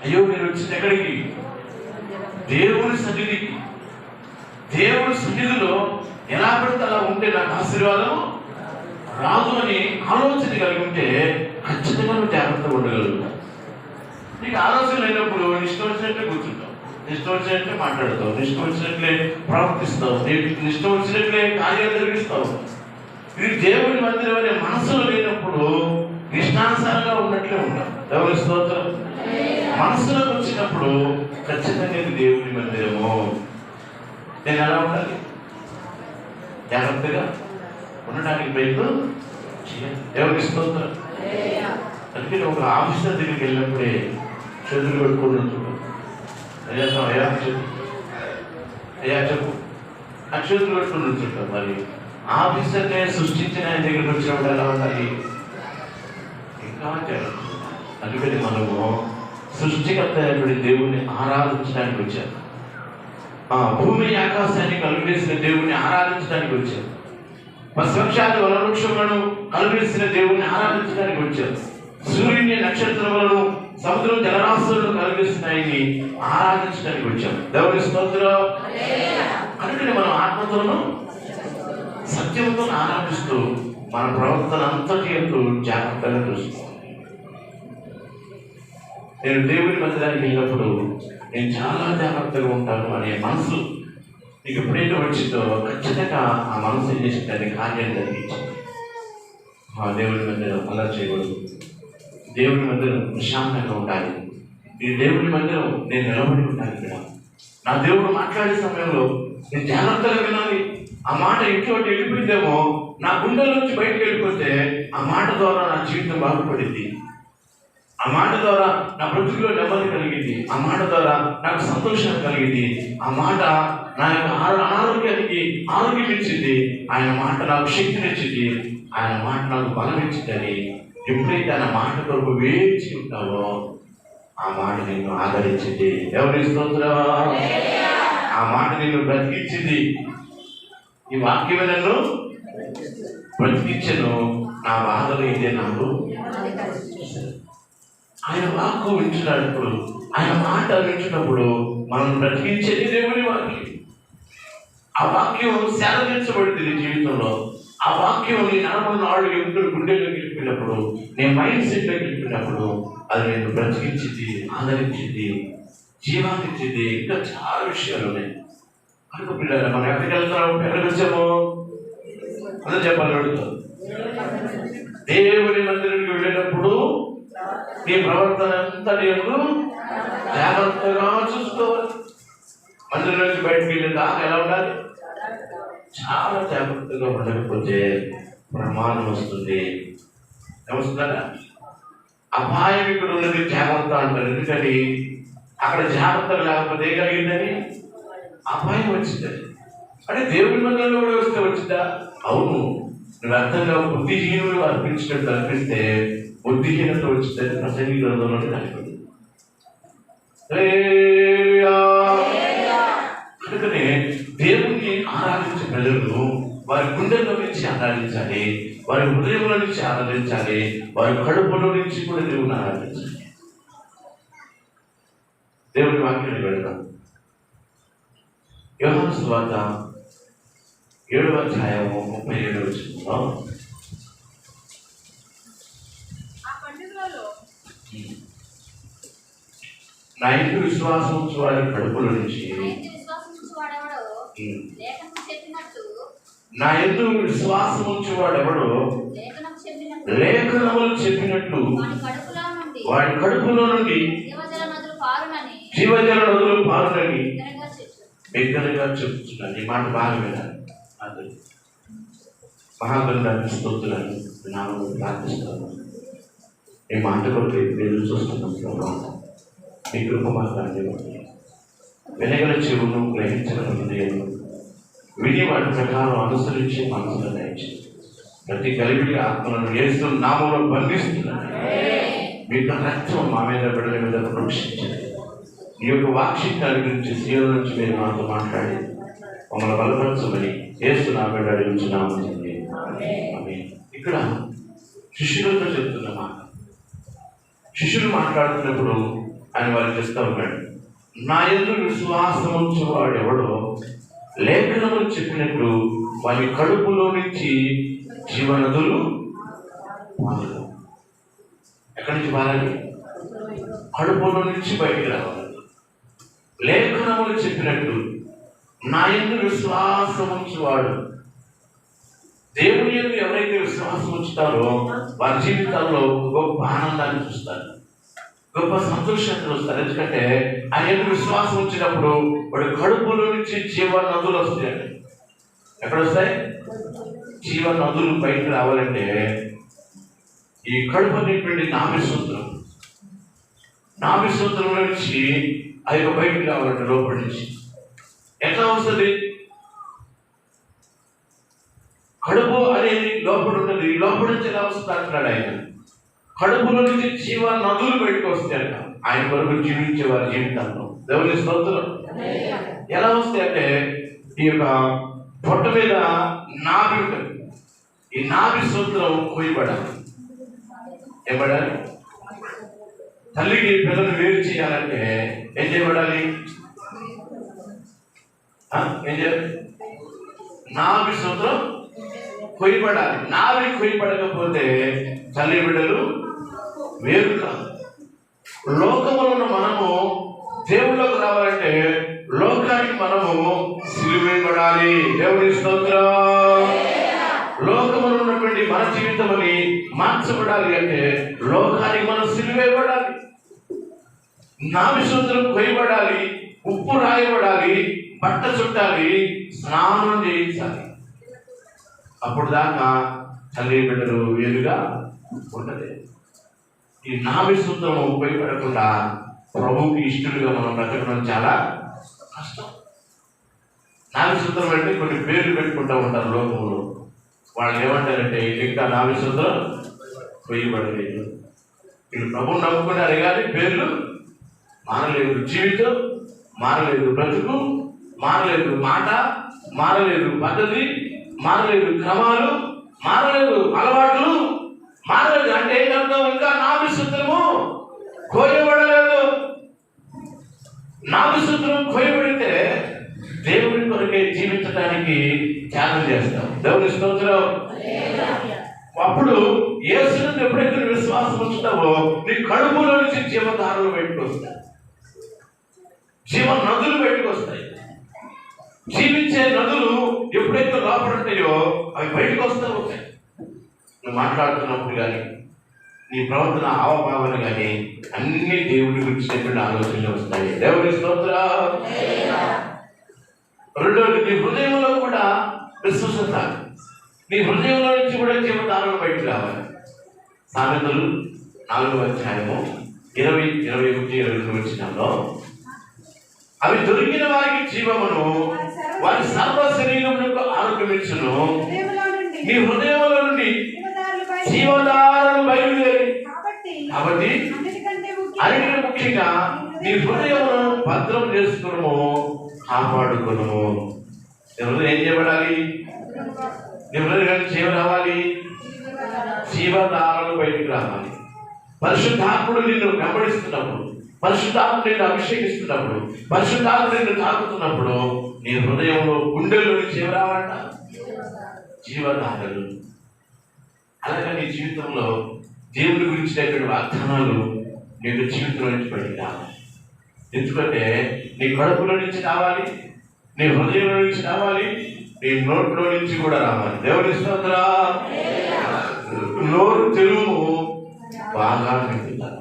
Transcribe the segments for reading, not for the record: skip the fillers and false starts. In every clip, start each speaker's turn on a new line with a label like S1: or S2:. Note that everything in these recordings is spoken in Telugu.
S1: అయ్యో నేను వచ్చింది ఎక్కడికి? దేవుని సన్నిధికి. దేవుని సన్నిధిలో ఎలా పడితే అలా ఉంటే నాకు ఆశీర్వాదం రాదు అని ఆలోచన కలిగి ఉంటే ఖచ్చితంగా నువ్వు జాగ్రత్తగా ఉండగలుగుతావు. నీకు ఆలోచన లేనప్పుడు ఇష్టం వచ్చినట్లే కూర్చుంటావు, ఇష్టం వచ్చినట్లే మాట్లాడతావు, ఇష్టం వచ్చినట్లే ప్రవర్తిస్తావు, నీకు ఇష్టం వచ్చినట్లే కార్యాలు జరిగిస్తావు. ఇది దేవుని మందిరం అనే మనసులో లేనప్పుడు ఇష్టానుసారంగా ఉన్నట్లే ఉంటాం. దేవుని స్తోత్రం. మనసులోకి వచ్చినప్పుడు ఖచ్చితంగా ఇది దేవుని మందిరము. నేను ఎలా ఉండాలి? జాగ్రత్తగా ఉండడానికి ప్రయత్నం చేయాలి. దేవుని స్తోత్రం. అందుకే ఒక ఆఫీసర్ దగ్గరికి వెళ్ళినప్పుడే చేతులు పెట్టుకుని ఉంచుకుంటాం. అయ్యా చెప్పు, అయ్యా చెప్పు, ఆ చేతులు పెట్టుకుని ఉంచుంటాం. మరి ఆఫీసర్నే సృష్టించిన ఆయన దగ్గరికి వచ్చినప్పుడు ఎలా ఉండాలి? ఇంకా జాగ్రత్త. అందుకని మనము సృష్టికర్త అయినటువంటి దేవుణ్ణి ఆరాధించడానికి వచ్చాం. భూమి ఆకాశాన్ని కలుగజేసిన దేవుణ్ణి ఆరాధించడానికి వచ్చాం. పశుపక్షాది వనవృక్షములను కలుగజేసిన దేవుణ్ణి ఆరాధించడానికి వచ్చాం. సూర్యుని నక్షత్రములను సముద్రం జలరాశులను కలుగజేసిన ఆయన్ని ఆరాధించడానికి వచ్చాం. దేవుని స్తోత్రం. అందుకని మనం ఆత్మతోనూ సత్యంతో ఆరాధిస్తూ మన ప్రవర్తన అంతటి ఎంతో జాగ్రత్తగా చూసుకోవాలి. నేను దేవుని మందిరానికి వెళ్ళినప్పుడు నేను చాలా జాగ్రత్తగా ఉంటాను అనే మనసు నీకు ఎప్పుడైతే వచ్చిందో ఖచ్చితంగా ఆ మనసు ఏం చేసిందని కార్యం జరిగించింది. దేవుని మందిరం అలా చేయకూడదు. దేవుని మందిరం ప్రశాంతంగా ఉండాలి. ఈ దేవుని మందిరం నేను నిలబడి ఉండాలి. ఇక్కడ నా దేవుడు మాట్లాడే సమయంలో నేను జాగ్రత్తగా వినాలి. ఆ మాట ఇంట్లో వెళ్ళిపోయిందేమో, నా గుండెల నుంచి బయటకు వెళ్ళిపోతే ఆ మాట ద్వారా నా జీవితం బాగుపడింది. ఆ మాట ద్వారా నా బ్రతుకులో నెమ్మది కలిగింది. ఆ మాట ద్వారా నాకు సంతోషం కలిగింది. ఆ మాట నా యొక్క అనారోగ్యానికి ఆరోగ్యం ఇచ్చింది. ఆయన మాట నాకు శక్తినిచ్చింది. ఆయన మాట నాకు బలం ఇచ్చిందని ఎప్పుడైతే ఆయన మాట కొరకు వేచి ఉంటావో ఆ మాట నిన్ను ఆదరించింది. ఎవరి స్తోత్రం. ఆ మాట నిన్ను బ్రతికించింది. ఈ వాక్యమే నన్ను బ్రతికించను. నా బాధలు ఇదే నాకు. ఆయన వాక్కు వింటున్నప్పుడు, ఆయన మాట వింటున్నప్పుడు మనం బ్రతికించేది దేవుని వాక్యం. ఆ వాక్యం శాంతించబడుతుంది జీవితంలో. ఆ వాక్యం నీ నడమల నాడు ఎప్పుడు గుండెలోకి వెళ్ళిపోయినప్పుడు, నీ మైండ్ సెట్లోకి వెళ్ళిపోయినప్పుడు అది నేను బ్రతికించింది, ఆదరించింది, జీవాన్నిచ్చింది. ఇంకా చాలా విషయాలు ఉన్నాయి. కనుక పిల్లలు మనం ఎక్కడికి వెళ్తున్నాము? ఎక్కడికి వచ్చాము? అదే చెప్పాలి. అడుగుతాం. దేవుని మందిరానికి వెళ్ళినప్పుడు నీ ప్రవర్తన అంతా నేను జాగ్రత్తగా చూసుకోవాలి. మందిరం నుంచి బయటకు వెళ్ళిన దాకా ఎలా ఉండాలి? చాలా జాగ్రత్తగా ఉండకపోతే ప్రమాదం వస్తుంది. ఏమొస్తుందా? అపాయం ఇక్కడ ఉన్నది, జాగ్రత్త అంటారు. ఎందుకని అక్కడ జాగ్రత్త లేకపోతే ఏం కలిగిందని అపాయం వచ్చిందని. అంటే దేవుని మందిరంలో కూడా వస్తే వచ్చిందా? అవును. నువ్వు అర్థంగా బుద్ధిహీనులు అర్పించినట్టు అనిపిస్తే బుద్ధిహీనత వచ్చిందని ప్రసంగి గ్రంథంలో కనిపించింది. అందుకనే దేవుణ్ణి ఆరాధించే ప్రజలు వారి గుండెల్లో నుంచి ఆరాధించాలి, వారి హృదయంలో నుంచి ఆరాధించాలి, వారి కడుపులో నుంచి కూడా దేవుని ఆరాధించాలి. దేవుని వాక్యాన్ని పెడతాం. యోహాను సువార్త 7వ అధ్యాయము 37వ వచనంలో, నా యందు విశ్వాసం ఉంచు వారి కడుపులో నుంచి, నా యందు విశ్వాసం ఉంచు వాడెవడో లేఖనములు చెప్పినట్లు వాడి కడుపులో నుండి జీవజల నదులు పారునని బిగ్గరగా చెప్తున్నాను. ఈ మాట బాగా వినాలి. అందరూ మహాగ్రంథాన్ని స్తోత్రాలు నామములో ప్రార్థిస్తున్నాను. ఈ మాట కొరకు ఎదురు చూస్తున్నాం. మీ కృప మాట్లాడి వినగల చెవును, గ్రహించగల హృదయము, విని వాటి ప్రకారం అనుసరించి మనసులో దయచి ప్రతి కలిపి ఆత్మలను యేసు నామములో బంధిస్తున్నాను. మీకు రక్తం మా మీద బిడ్డల మీద ప్రోక్షించండి. ఈ యొక్క వాక్షిత్యాల గురించి సీఎం నుంచి మీరు మాతో మాట్లాడి మమ్మల్ని బలపరచమని యేసు నా బిడ్డ అడుగుతున్నాము. ఇక్కడ శిష్యులతో చెప్తున్న మాట, శిష్యులు మాట్లాడుతున్నప్పుడు అని వారు చెప్తా ఉన్నాడు. నా యందు విశ్వాసం ఉంచేవాడు ఎవడో లేఖనములు చెప్పినట్లు వారి కడుపులో నుంచి జీవనదులు పారును. ఎక్కడి నుంచి పారాలి? కడుపులో నుంచి బయటికి రావాలి. లేఖనములు చెప్పినట్టు నా యందు విశ్వాసం ఉంచేవాడు, దేవుని యందు ఎవరైతే విశ్వాసం ఉంచుతారో వారి జీవితాల్లో గొప్ప ఆనందాన్ని చూస్తారు, గొప్ప సంతోషాన్ని చూస్తారు. ఎందుకంటే ఆయన విశ్వాసం ఉంచినప్పుడు వాడి కడుపులో నుంచి జీవ నదులు వస్తాయండి. ఎక్కడ వస్తాయి? జీవ నదులు బయటకు రావాలంటే ఈ కడుపు నింపండి నాభి సూత్రం నుంచి అది బయటకు రావాలంటే లోపలి నుంచి ఎట్లా వస్తుంది? కడుపు అనేది లోపల ఉంటుంది, లోపల నుంచి ఎలా వస్తుంది అంటున్నాడు ఆయన. కడుపులో నుంచి జీవ నదులు బయటకు వస్తాయంట ఆయన వరకు జీవించే వారి జీవితాల్లో. దేవుని స్తోత్రం. ఎలా వస్తాయంటే ఈ యొక్క పొట్ట మీద నాభి ఉంటుంది, ఈ నాభి సూత్రం కోయబడాలి. ఏమడాలి? తల్లికి పిల్లలు వేరు చేయాలంటే ఏం చేయబడాలి? ఏం చేయాలి? నాభి సూత్రం కొయ్యబడాలి. నాభి కొయ్యబడకపోతే తల్లి బిడ్డలు వేరు కాదు. లోకములను మనము దేవుళ్ళకు రావాలంటే లోకానికి మనము సిలువేయబడాలి. దేవుని స్తోత్రం. లోకములో ఉన్నటువంటి మన జీవితం అని మార్చబడాలి అంటే లోకానికి మనం సిలువేయబడాలి. నాభి సూత్రం కొయ్యబడాలి, ఉప్పు రాయబడాలి, బట్ట చుట్టాలి, స్నానం చేయించాలి. అప్పుడు దాకా తల్లి బిడ్డలు వేరుగా ఉండదు. ఈ నాభి సూత్రం ఉపయోగపడకుండా ప్రభువుకి ఇష్టలుగా మనం బ్రతకడం చాలా కష్టం. నాభి సూత్రం అంటే కొన్ని పేర్లు పెట్టుకుంటూ ఉంటారు లోకంలో. వాళ్ళు ఏమంటారంటే ఇంకా నాభి సూత్రం వేయబడలేదు, వీళ్ళు ప్రభువు నమ్ముకున్నారు కానీ పేర్లు మారలేదు, జీవితం మారలేదు, బ్రతుకు మారలేదు, మాట మారలేదు, పద్ధతి మారలేదు, క్రమాలు మారలేదు, అలవాట్లు మారలేదు. అంటే ఏంటంటాం? ఇంకా నాభి సూత్రము కోయబడలేదు. నాభి సూత్రం కోయబడితే దేవుడి కొరకే జీవించడానికి త్యాగం చేస్తాం. దేవుని స్తోత్రం. అప్పుడు యేసుని ఎప్పుడైతే విశ్వాసం ఉంచుతావో నీ కడుపులో నుంచి జీవధారలు బయటకు వస్తాయి, జీవ నదులు బయటకు వస్తాయి. జీవించే నదులు ఎప్పుడైతే లోపల ఉంటాయో అవి బయటకు వస్తూ ఉంటాయి. నువ్వు మాట్లాడుతున్నప్పుడు కానీ నీ ప్రవర్తన హావభావాలు కానీ అన్ని దేవుడి గురించి ఆలోచనలు వస్తాయి. దేవుని స్తోత్రం. రెండోది నీ హృదయంలో కూడా విశ్వసత, నీ హృదయంలో నుంచి కూడా జీవధారలు బయటకు రావాలి. సామెతలు 4వ అధ్యాయము 20-21 వచ్చినాల్లో అవి దొరికిన వారికి జీవమును వారి సర్వ శరీరములకు ఆరోగ్యమిచ్చును. నీ హృదయంలో నుండి జీవధారలు బయలుదేరి కాబట్టి అన్నిటికంటే ముఖ్యంగా నీ హృదయమును భద్రం చేసుకును, కాపాడుకును. ఎవరు ఏం చేయబడాలి? నీ హృదయం జీవ రావాలి, జీవధారలు బయటికి రావాలి. పరిశుద్ధాత్ముడు నిన్ను వెంబడిస్తున్నప్పుడు, పరిశుద్ధాత్ముడు నిన్ను అభిషేకిస్తున్నప్పుడు, పరిశుద్ధాత్ముడు నిన్ను తాకుతున్నప్పుడు నీ హృదయంలో గుండెల్లో నుంచి ఏమి రావాలంట? జీవధారలు. అలాగే నీ జీవితంలో దేవుడి గురించినటువంటి వాగ్దానాలు నీకు జీవితంలో నుంచి బయటికి రావాలి. ఎందుకంటే నీ కడుపులో నుంచి రావాలి, నీ హృదయంలో నుంచి రావాలి, నీ నోట్లో నుంచి కూడా రావాలి. దేవుని స్తోత్రం. నోరు తెలుగు బాగా నిండుతారు.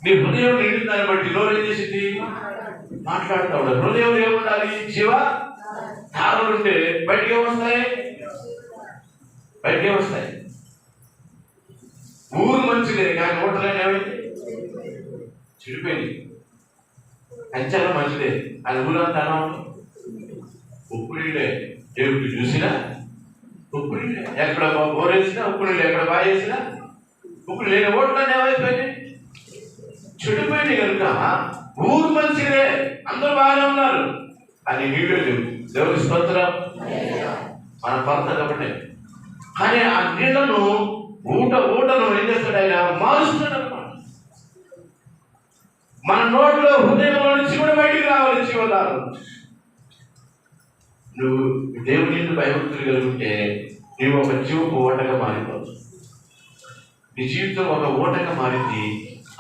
S1: నీ హృదయం నిండిన దాన్ని బట్టి నోరు ఏం చేసింది? మాట్లాడుతూ ఉండదు. హృదయంలో ఏముండాలి? జీవ ధారలు ఉంటే బయటకి ఏమొస్తాయి? బయటకే వస్తాయి. ఊరు మంచిదే కానీ ఓటర్లు ఏమైంది? చెడిపోయింది. అంచనా మంచిదే అది ఊరంతా ఉప్పు నీళ్ళే. దేవుడికి చూసినా ఉప్పు నీళ్ళే, ఎక్కడ బోరేసినా ఉప్పు నీళ్ళు, ఎక్కడ బాగా చేసినా ఉప్పు లేని ఓట్లన్నీ ఏమైపోయినాయి? చెడిపోయింది. కనుక ఊరు మంచిదే, అందరూ బాగానే ఉన్నారు అని నీళ్ళే లేవు. దేవుడి స్తోత్రం. మన కొరత కాబట్టి కానీ ఆ నీళ్లను ఊటను ఏం చేస్తాడు? ఆయన మారుస్తున్నాడు అన్నమాట. మన నోట్లో హృదయంలో నుంచి కూడా బయటికి రావాలి జీవధారం. నువ్వు దేవుని భయభక్తులు కలుగుంటే నీవు ఒక జీవపు ఓటగా మారిపోవచ్చు. నీ జీవితం ఒక ఓటగా మారింది.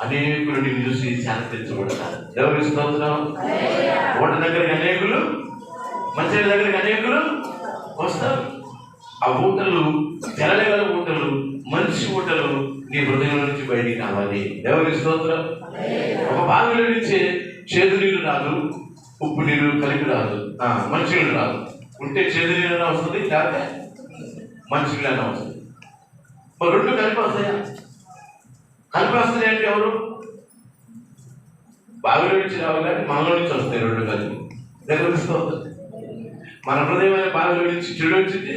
S1: అనేకులు నిన్ను చూసి శాంతించబడతారు. దేవుని స్తోత్రం. ఓట దగ్గరికి అనేకులు, మంచి దగ్గరికి అనేకులు వస్తారు. ఆ ఊటలు, తెరలేగల ఊటలు, మంచి ఊటలు నీ హృదయం నుంచి బయటికి రావాలి. దేవుని స్తోత్రం. ఒక బావిలో నుంచి చేదు నీరు రాదు, ఉప్పు నీరు కలిపి రాదు, మంచి నీళ్ళు రాదు. ఉంటే చేదు నీరు వస్తుంది, లేకపోతే మంచి నీళ్ళైనా వస్తుంది. రెండు కలిపి వస్తాయా? కలిపి వస్తుంది అంటే ఎవరు? బావిలో నుంచి రావు కానీ మనలో నుంచి వస్తాయి రెండు కలిపి. దేవుని స్తోత్రం. మన హృదయమైన బావిలో నుంచి చెడు వచ్చింది,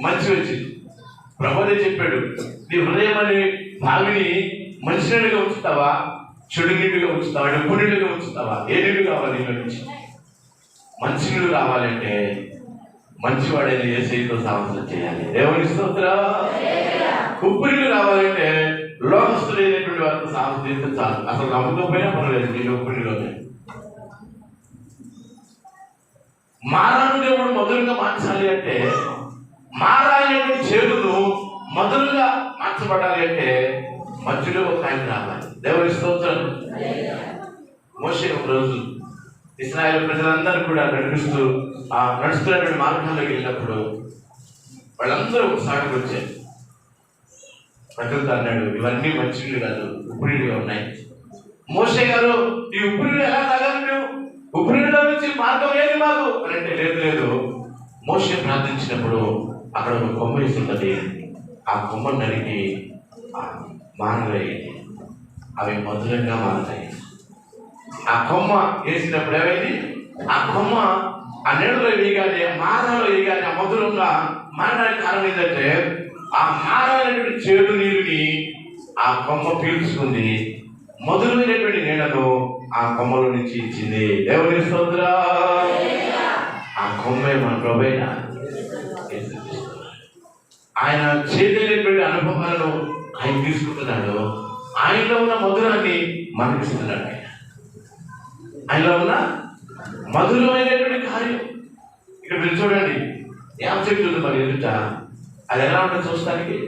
S1: మంచి వచ్చింది. ప్రభువే చెప్పాడు, నీ హృదయం అనే బావిని మంచి నీళ్ళుగా ఉంచుతావా, చెడు నీళ్ళుగా ఉంచుతావా, ఉప్పు నీళ్ళుగా ఉంచుతావా? ఏ నీళ్ళు కావాలి నీళ్ళ నుంచి? మంచి నీళ్ళు రావాలంటే మంచివాడైన యేసయ్యతో సహవాసం చేయాలి. దేవుని స్తోత్రం. ఉప్పు నీళ్ళు రావాలంటే లోకస్తులైనటువంటి వారితో సహవాసం చేస్తే చాలు. అసలు నమ్మకపోయినా పర్వాలేదు, నీళ్ళు ఉప్పు నీళ్ళు. మారాను దేవుడు మధురంగా మార్చాలి అంటే, మారాయటువంటి చేదును మధురంగా మార్చబడాలి అంటే మధ్యలో ఒక ఆయన రావాలి. దేవుని స్తోత్రం. మోషే ఒక రోజు ఇశ్రాయేలు ప్రజలందరూ కూడా నడుస్తున్నటువంటి మార్గంలోకి వెళ్ళినప్పుడు వాళ్ళందరూ ఒకసారి వచ్చారు. ప్రజలతో అన్నాడు, ఇవన్నీ మంచి నీళ్ళు కాదు, ఉప్పు నీళ్ళుగా ఉన్నాయి. మోషే గారు, ఈ ఉప్పు నీళ్ళు ఎలా తాగాలి? మేము ఉప్పు నీళ్ళ నుంచి మార్గం ఏది మాకు అంటే, లేదు. మోషే ప్రార్థించినప్పుడు అక్కడ ఒక కొమ్మ వేస్తున్నది. ఆ కొమ్మ నరికి మానవేయండి, అవి మధురంగా మారుతాయి. ఆ కొమ్మ వేసినప్పుడు ఏమైంది? ఆ కొమ్మ ఆ నీళ్ళలో వేయగానే, మారాలో వేయగానే ఆ మధురంగా మారడానికి కారణం ఏంటంటే, ఆ మారైనటువంటి చేదు నీరుని ఆ కొమ్మ పీల్చుకుంది. మధురమైనటువంటి నీళ్లను ఆ కొమ్మలో నుంచి ఇచ్చింది. దేవుని స్తోత్రం. ఆ కొమ్మే మన ప్రభువైన ఆయన చేదైనటువంటి అనుభవాలను ఆయన తీసుకుంటున్నాడు. ఆయనలో ఉన్న మధురాన్ని మనకిస్తున్నాడు. ఆయనలో ఉన్న మధురమైనటువంటి కార్యం ఇక్కడ మీరు చూడండి. ఏం చెప్తుంది మరి ఎదుట? అది ఎలా ఉంటుంది చూస్తానికి?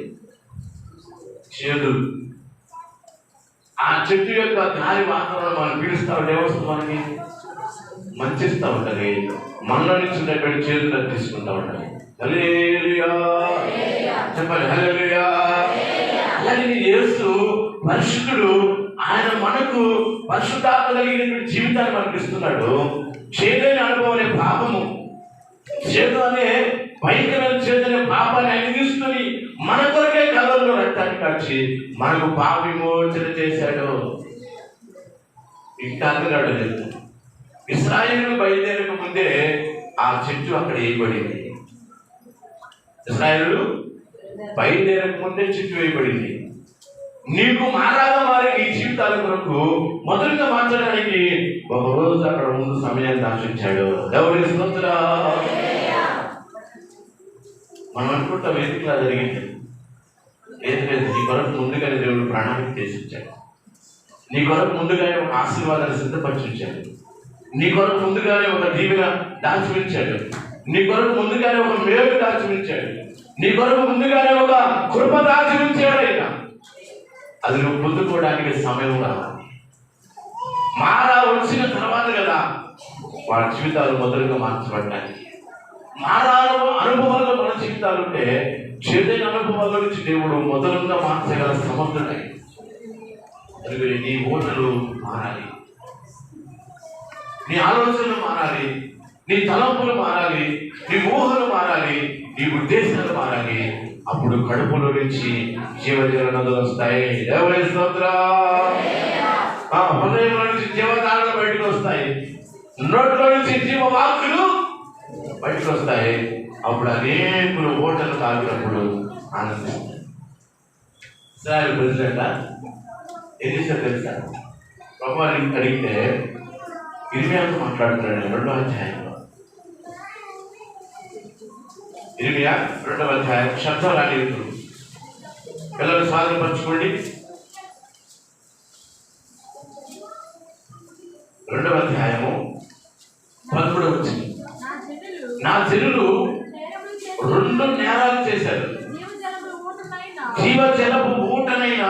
S1: చేదు. ఆ చెట్టు యొక్క గాలి వాతావరణం మనం పీలుస్తా ఉంటే ఏమొస్తుంది? మనకి మంచిస్తూ ఉంటుంది. మనలో నుంచి ఉన్నటువంటి చేతులు తీసుకుంటా ఉంటాయి. హల్లెలూయా చెప్పాలి. హల్లెలూయా. అలాగే యేసు పరిశుద్ధుడు. ఆయన మనకు పరిశుద్ధాత్మ కలిగినటువంటి జీవితాన్ని మనకి ఇస్తున్నాడు. చేదైన అనుభవం అనే పాపము, చేదు అనే భయంకరమైన చేదనే పాపాన్ని ఆయన తీసుకుని మన కొరకే కళ్ళల్లో రక్తాన్ని కాచి మనకు పాప విమోచన చేశాడు. ఇంకా అంటున్నాడు లేదు. ఇశ్రాయేలు బయలుదేరక ముందే ఆ చెట్టు అక్కడ వేయబడింది. ఇశ్రాయేలు బయలుదేరక ముందే చెట్టు వేయబడింది. నీకు మారాగా మారి నీ జీవితాల కొరకు మొదలుగా మార్చడానికి ఒక రోజు అక్కడ ముందు సమయాన్ని దాచించాడు. దేవుని స్తోత్రం. మనం అనుకుంటాం వేదికలా జరిగింది. లేదు, నీ కొరకు ముందుగానే దేవుడు ప్రణాళిక చేసి ఇచ్చాడు. నీ కొరకు ముందుగానే ఒక ఆశీర్వాదాన్ని సిద్ధపరిచి ఉంచాడు. నీ కొరకు ముందుగానే ఒక దీవెన దాచి ఉంచాడు. నీ కొరకు ముందుగానే ఒక మేలు దాచి ఉంచాడు. నీ కొరకు ముందుగానే ఒక కృప దాచి ఉంచాడు. ఆయన అది నువ్వు పొందుకోవడానికి సమయం రావాలి. మారా వచ్చిన తర్వాత కదా వాళ్ళ జీవితాలు మొదలుగా మార్చబడ్డానికి. మారా అనుభవాల్లో మన జీవితాలు ఉంటే చేదైన అనుభవాల నుంచి దేవుడు మొదలుగా మార్చగల సమర్థుడై. నీ ఓటలు మారాలి, నీ ఆలోచనలు మారాలి, నీ తలంపులు మారాలి, నీ ఊహలు మారాలి, నీ ఉద్దేశాలు మారాలి. అప్పుడు కడుపులో నుంచి జీవజల నదులు వస్తాయి. దేవుని స్తోత్రం. హృదయంలో నుంచి జీవధారలు బయటకు వస్తాయి. నోట్లో నుంచి జీవ వాక్కులు బయటకు వస్తాయి. అప్పుడు అనేకులు ఓటలు తాగినప్పుడు ఆనందిస్తారు. సార్ ప్రెసిడెంట్ ఏం చేశారు తెలుసా? ప్రభువారికి అడిగితే ఇర్మియాతో మాట్లాడుతున్నాడు 2వ అధ్యాయంలో. ఇర్మియా 2వ అధ్యాయం శబ్దం రాని పిల్లలు స్వాధీనపరచుకోండి. 2వ అధ్యాయము 13వ వచనం. నా జనులు 2 నేరాలు చేశారు. జీవజలపు ఊటనైనా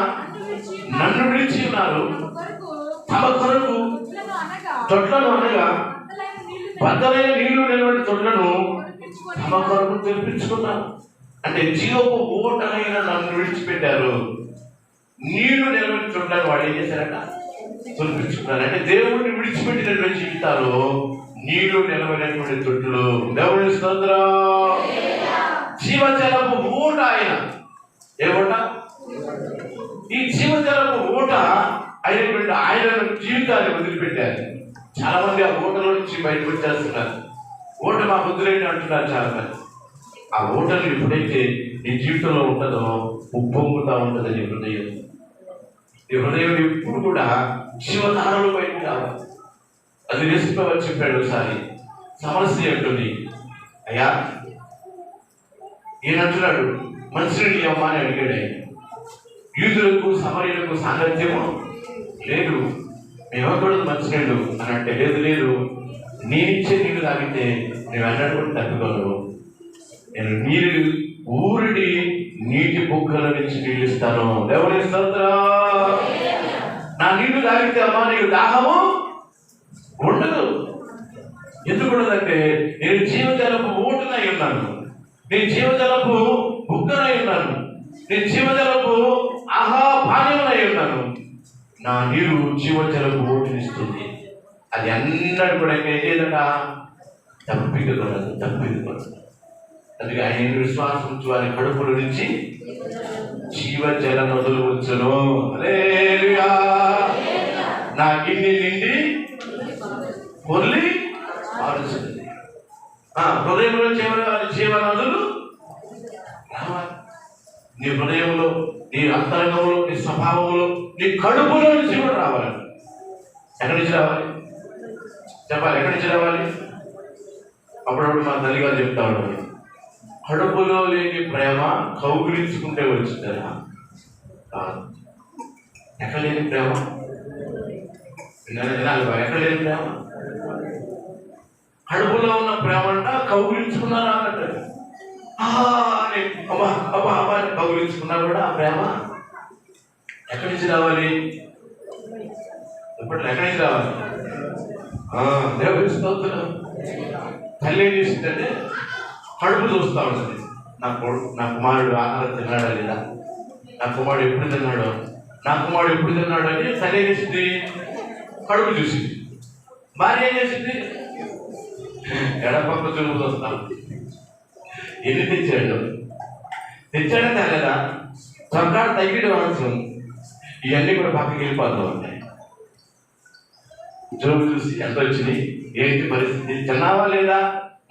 S1: నన్ను విడిచి ఉన్నారు. తమ కొరకు తొట్లను అనగా బద్దలైన నీళ్లు నిలబడి తొట్లను తమ కొరకు తెరిపించుకున్నారు. అంటే జీవపు ఊటనైన నన్ను విడిచిపెట్టారు. నీళ్లు నిలబడి తొట్లను వాళ్ళు ఏం చేశారట? తొలిపించుకున్నారు. అంటే దేవుడిని విడిచిపెట్టినటువంటి జీవితాలు నీళ్లు నిలబడినటువంటి తొట్లు. దేవుని స్తోత్రం. జీవజలపు ఊట ఆయన. ఏ ఊట? ఈ జీవజలపు ఊట అయినటువంటి ఆయన జీవితాన్ని వదిలిపెట్టారు. చాలా మంది ఆ ఊటలో నుంచి బయటకు వచ్చేస్తున్నారు. ఊట మా వదిలేండి అంటున్నారు చాలా మంది. ఆ ఊటలు ఎప్పుడైతే నీ జీవితంలో ఉంటుందో ఉప్పొంగుతా ఉంటుంది నీ హృదయం. నీ హృదయం ఎప్పుడు కూడా శివధారలు బయటకు రావాలి. అది యేసుప్రభువు చెప్పాడు ఒకసారి. సమరస్య అంటుంది, అయ్యా ఈయనంటున్నాడు మనుషుని అమ్మ అని అడిగాడు ఆయన. యూదులకు సమరయులకు సాంగత్యము లేదు, మేమకూడదు మంచినీళ్ళు అని అంటే, లేదు నేనిచ్చే నీళ్ళు తాగితే నువ్వు అన్నాడు కూడా తట్టుకోను. నేను నీళ్ళు ఊరిడి నీటి బుగ్గల నుంచి నీళ్ళు ఇస్తాను. దేవుని స్తోత్రం. నా నీళ్లు తాగితే అమ్మా నీకు దాహము ఉండదు. ఎందుకు ఉండదంటే నేను జీవజలపు ఊటనై ఉన్నాను, నేను జీవజలపు బుగ్గనై ఉన్నాను, నేను జీవజలపు పానీయమై ఉన్నాను. నా నీరు జీవజలపు ఊటనిస్తుంది. అది అన్నది కూడా ఏదట తప్పికూడదు. అందుకే ఆయన విశ్వాసం ఉంచి వారి కడుపుల నుంచి జీవజల నదులు వచ్చును. హల్లెలూయా. నా గిన్నె నిండి పొర్లి పారుతుంది. హృదయంలో జీవ నదులు రావాలి. నీ హృదయంలో, నీ అంతరంగంలో, నీ స్వభావంలో, నీ కడుపులో నుంచి కూడా రావాలి. ఎక్కడి నుంచి రావాలి చెప్పాలి? ఎక్కడి నుంచి రావాలి? అప్పుడప్పుడు మా తల్లిగారు చెప్తా ఉంటారు, కడుపులో లేని ప్రేమ కౌగిలించుకుంటే వచ్చిందా? ఎక్కడ లేని ప్రేమ? ఎక్కడ లేని ప్రేమ? కడుపులో ఉన్న ప్రేమ అంట కౌగిలించుకున్నారా అన్నట్టు. అబ్బా కౌగిలించుకున్నా కూడా ఆ ప్రేమ ఎక్కడి నుంచి రావాలి? ఇప్పుడు ఎక్కడి నుంచి రావాలి? దేవుని స్తోత్రం. తల్లి ఏం చేసిందంటే కడుపు చూస్తూ ఉంటుంది. నా కుమారుడు ఆహారం తిన్నాడా లేదా, నా కుమారుడు ఎప్పుడు తిన్నాడు అని తల్లి ఏం చేసింది? కడుపు చూసింది. భార్య ఏం చేసింది? ఎడపక్క చూపు చూస్తాం. ఎన్ని తెచ్చాడే తేలేదా, చొక్కాడు తగ్గిడు అవసరం, ఇవన్నీ కూడా పక్కకి వెళ్ళిపోతూ ఉంటాయి. జోబు చూసి ఎంత వచ్చింది, ఏంటి పరిస్థితి, తిన్నావా లేదా,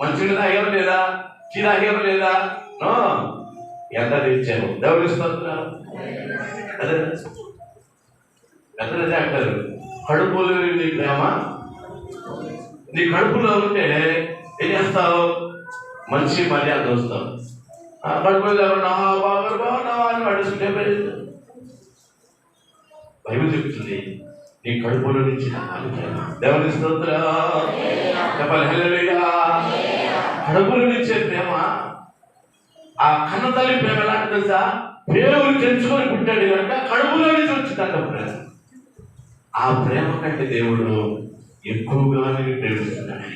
S1: మంచిగా తాగేవా లేదా, టీ తాగేవా లేదా, ఎంత తెచ్చావు. దేవుని స్తోత్రం. అదే అంటారు, కడుపులో నీ ప్రేమ నీ కడుపులో ఉంటే ఏం చేస్తావు? మంచి మర్యాద చూస్తావు. కడుపులో బాగున్నావా అని అడుగుతుంటే బైబిల్ చెప్తుంది నీ కడుపులో నుంచి రావాలి ప్రేమ. దేవుని స్తోత్రం. చెప్పాలి హల్లెలూయా. కడుపులో నుంచే ప్రేమ. ఆ కన్న తల్లి ప్రేమ ఎలాంటి తెలుసా? పేరుని తెంచుకొని పుట్టాడు కనుక కడుపులో నుంచి వచ్చిందంట ప్రేమ. ఆ ప్రేమ కంటే దేవుడు ఎక్కువగా నేను ప్రేమిస్తున్నాడు.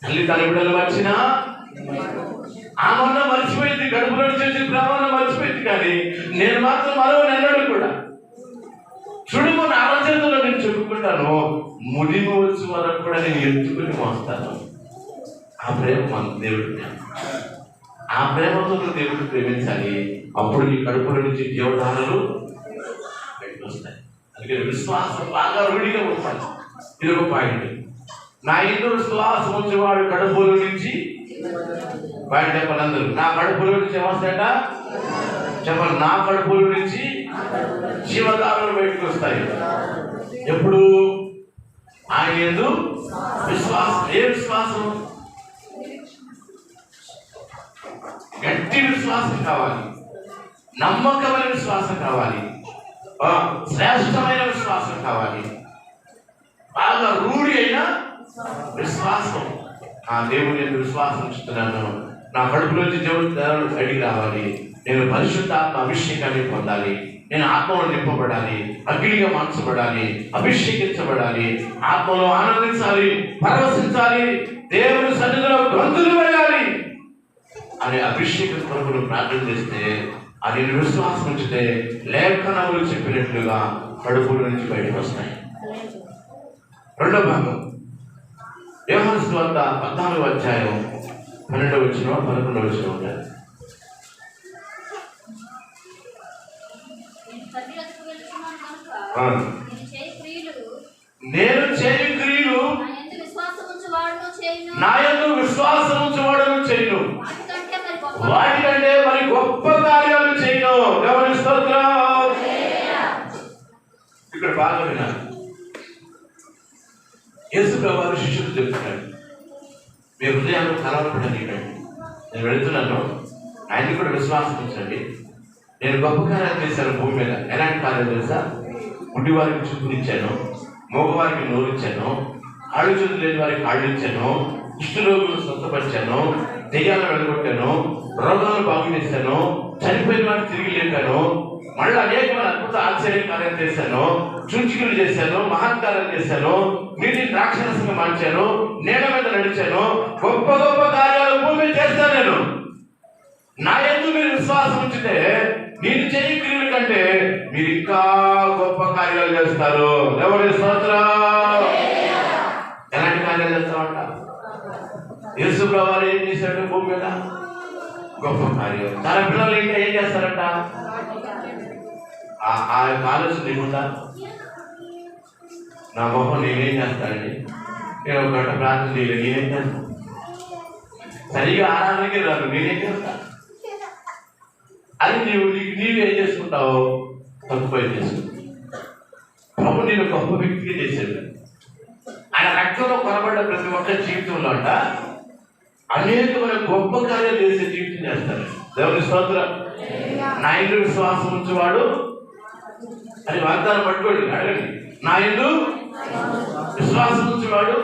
S1: తల్లి తన బిడ్డలు మర్చినా ఆమన్న మర్చిపోయింది, కడుపులో నుంచి ప్రేమన్న మర్చిపోయింది, కానీ నేను మాత్రం మరో అన్నాడు కూడా. చూడుకో నా ఆలోచనలో నేను చెప్పుకుంటాను, ముడిమి వచ్చి వరకు కూడా నేను ఎత్తుకుని మోస్తాను. ఆ ప్రేమ మన దేవుడు. ఆ ప్రేమతో దేవుడు ప్రేమించాలి. అప్పుడు నీ కడుపులో నుంచి జీవధారలు బయటకు వస్తాయి. అందుకే విశ్వాసం బాగా రూఢిగా ఉండాలి. ఇది ఒక పాయింట్. నా ఇంట్లో విశ్వాసం వచ్చేవాడు కడుపులో నుంచి బయట చెప్పాలి. అందరూ నా కడుపులో నుంచి ఏమొస్తాయట చెప్పాలి. నా కడుపులో నుంచి జీవధారలు బయటకు వస్తాయి. ఎప్పుడు? ఆయన యందు విశ్వాసం. ఏ విశ్వాసం? గట్టి విశ్వాసం కావాలి, నమ్మకమైన విశ్వాసం కావాలి, శ్రేష్టమైన విశ్వాసం కావాలి, బాగా బాగా రూఢి అయిన విశ్వాసం. ఆ దేవుని యొక్క విశ్వాసం ఉంచుతున్నాను, నా కడుపులోంచి దేవుడు అడిగి రావాలి, నేను పరిశుద్ధాత్మ అభిషేకాన్ని పొందాలి, నేను ఆత్మలో నింపబడాలి, అగ్నిగా మార్చబడాలి, అభిషేకించబడాలి, ఆత్మలో ఆనందించాలి, పరవశించాలి, దేవుని సన్నిధిలో గొంతులు వేయాలి అనే అభిషేక కొరకు ప్రార్థన చేస్తే, అది విశ్వాసం ఉంచితే లేఖనములు చెప్పినట్లుగా కడుపుల నుంచి బయటకు వస్తాయి. రెండో భాగం యోహాను సువార్త 14వ అధ్యాయం 12వ వచనం 11వ వచనం ఉంటారు. నేను చేయు క్రియలు నా యందు విశ్వాసం ఉంచువాడును చేయను, వాటికంటే మరి గొప్ప కార్యాలు చేయను. దేవుని స్తోత్రం. ఇక్కడ బాగా వినాలి. యేసు ప్రభువు శిష్యులు చెప్తున్నాడు, మీ హృదయాన్ని కలవరపడనివ్వండి, నేను వెళుతున్నాను, ఆయన్ని కూడా విశ్వాసం ఉంచండి. నేను గొప్ప కార్యాలు చేశాను భూమి మీద. ఎలాంటి కార్యాలు తెలుసా? గుడ్డి వారికి చూపునిచ్చాను, మగవారికి నోరిచ్చాను, కాళ్ళు చేతులు లేని వారికి కాళ్ళు ఇచ్చాను, కుష్ఠరోగులను స్వస్థపరిచాను, దెయ్యాలను వెళ్ళగొట్టాను, రోగాలను బాగు చేశాను, చనిపోయిన వారిని తిరిగి లేపాను, మళ్ళీ అనేకమైన అద్భుత ఆశ్చర్య కార్యాలు చేశాను, సూచికలు చేశాను, మహత్కార్యాలు చేశాను, నీటిని ద్రాక్షరసంగా మార్చాను, నీళ్ళ మీద నడిచాను, గొప్ప గొప్ప కార్యాలు భూమి చేస్తాను. నేను నా యందు మీరు విశ్వాసం ఉంచితే నేను చేయి క్రియల కంటే మీరు ఇంకా గొప్ప కార్యాలు చేస్తారు. ఎవరి స్తోత్రం. ఎలాంటి కార్యాలు చేస్తామంట? యేసు ప్రభువు ఏం చేశాడు భూమి మీద? గొప్ప కార్యం. తన పిల్లలు ఇంకా ఏం చేస్తారంట? ఆ యొక్క ఆలోచన లేకుండా నా మొహం నేనేం చేస్తానండి, నేను ఒక గంట ప్రార్థన చేయలేదు, నేనేం చేస్తాను, సరిగా ఆరాధనకి రాదు, నేనేం చేస్తాను అని నీవేం చేసుకుంటావు? తక్కువ చేసుకుంటావు. ప్రభు నేను గొప్ప వ్యక్తిగా చేశాడు. ఆయన రక్తంలో కొనబడ్డ ప్రతి ఒక్క జీవితంలో అంట అనేకమైన గొప్ప కార్యాలు చేసే జీవితం చేస్తారు. దేవుని స్తోత్రం. నా యందు విశ్వాసం ఉంచేవాడు అని వాగ్దానం పట్టుకోండి, అడగండి. నా యందు విశ్వాసం ఉంచేవాడు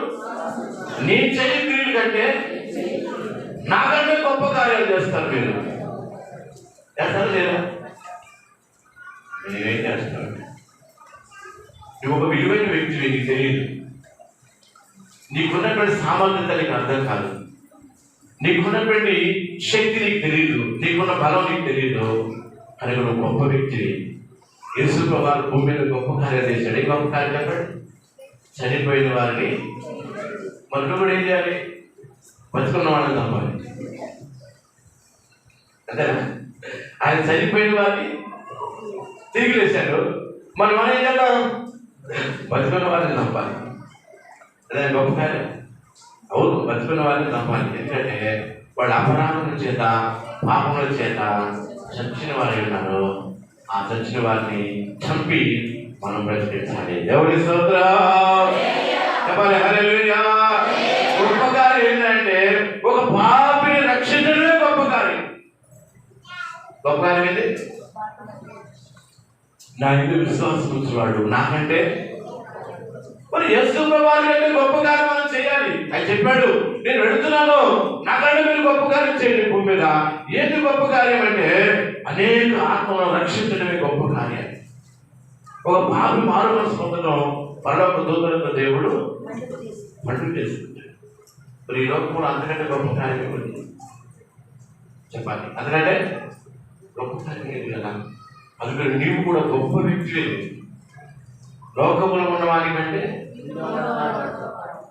S1: నేను చేయ క్రియల కంటే నాకంటే గొప్ప కార్యాలు చేస్తారు. మీరు చేస్తారు లేదా? నేనేం చేస్తాను? నువ్వు ఒక విలువైన వ్యక్తివి, నీకు తెలియదు. నీకున్నటువంటి సామర్థ్యత నీకు అర్థం కాదు, నీకున్నటువంటి శక్తి నీకు తెలియదు, నీకున్న బలం నీకు తెలియదు. కానీ నువ్వు గొప్ప వ్యక్తివి. యేసు ప్రభువు భూమి మీద గొప్ప కార్యాలు చేశాడు. ఏ గొప్ప కార్యం చెప్పండి? చనిపోయిన వారిని మనం కూడా ఏం చేయాలి? బతుకున్న వాళ్ళని నమ్మాలి. అంతేనా? ఆయన చనిపోయిన వారిని తిరిగి లేచాడు, మనం ఏం చేద్దాం? బతుకున్న వారిని నమ్మాలి. అదే గొప్ప కార్యం. అవును, బతుకున్న వారిని నమ్మాలి. ఎందుకంటే వాళ్ళ అపరాధం చేత, పాపముల చేత చచ్చిన వారు ఉన్నారు. ఆ చచ్చిన వారిని చంపి మనం బ్రతికించాలి. దేవుని స్తోత్రం. చెప్పాలి హల్లెలూయా. గొప్ప కార్యం ఏంటంటే ఒక పాపిని రక్షించడమే గొప్ప కార్యం. గొప్ప కార్యం ఏంటి? నా యందు విశ్వాసం ఉంచేవాడు నాకంటే మరి యేసు ప్రభువు కంటే గొప్ప కార్యం మనం చేయాలి. ఆయన చెప్పాడు, నేను వెళుతున్నాను, నాకంటే మీరు గొప్ప కార్యం చేయండి భూమి మీద. ఏంటి గొప్ప కార్యం అంటే అనేక ఆత్మలను రక్షించడమే గొప్ప కార్యం. ఒక పాపి మారు మనసు పొందడం పరలోక దూతలతో దేవుడు పండుగ చేసుకుంటాడు. మరి ఈ లోకంలో అంతకంటే గొప్ప కార్యం ఏమిటి చెప్పాలి? అందుకంటే గొప్ప కార్యం ఏది కదా? అందుకని నీవు కూడా గొప్ప వ్యక్తివే. లోకములో ఉన్న వారికంటే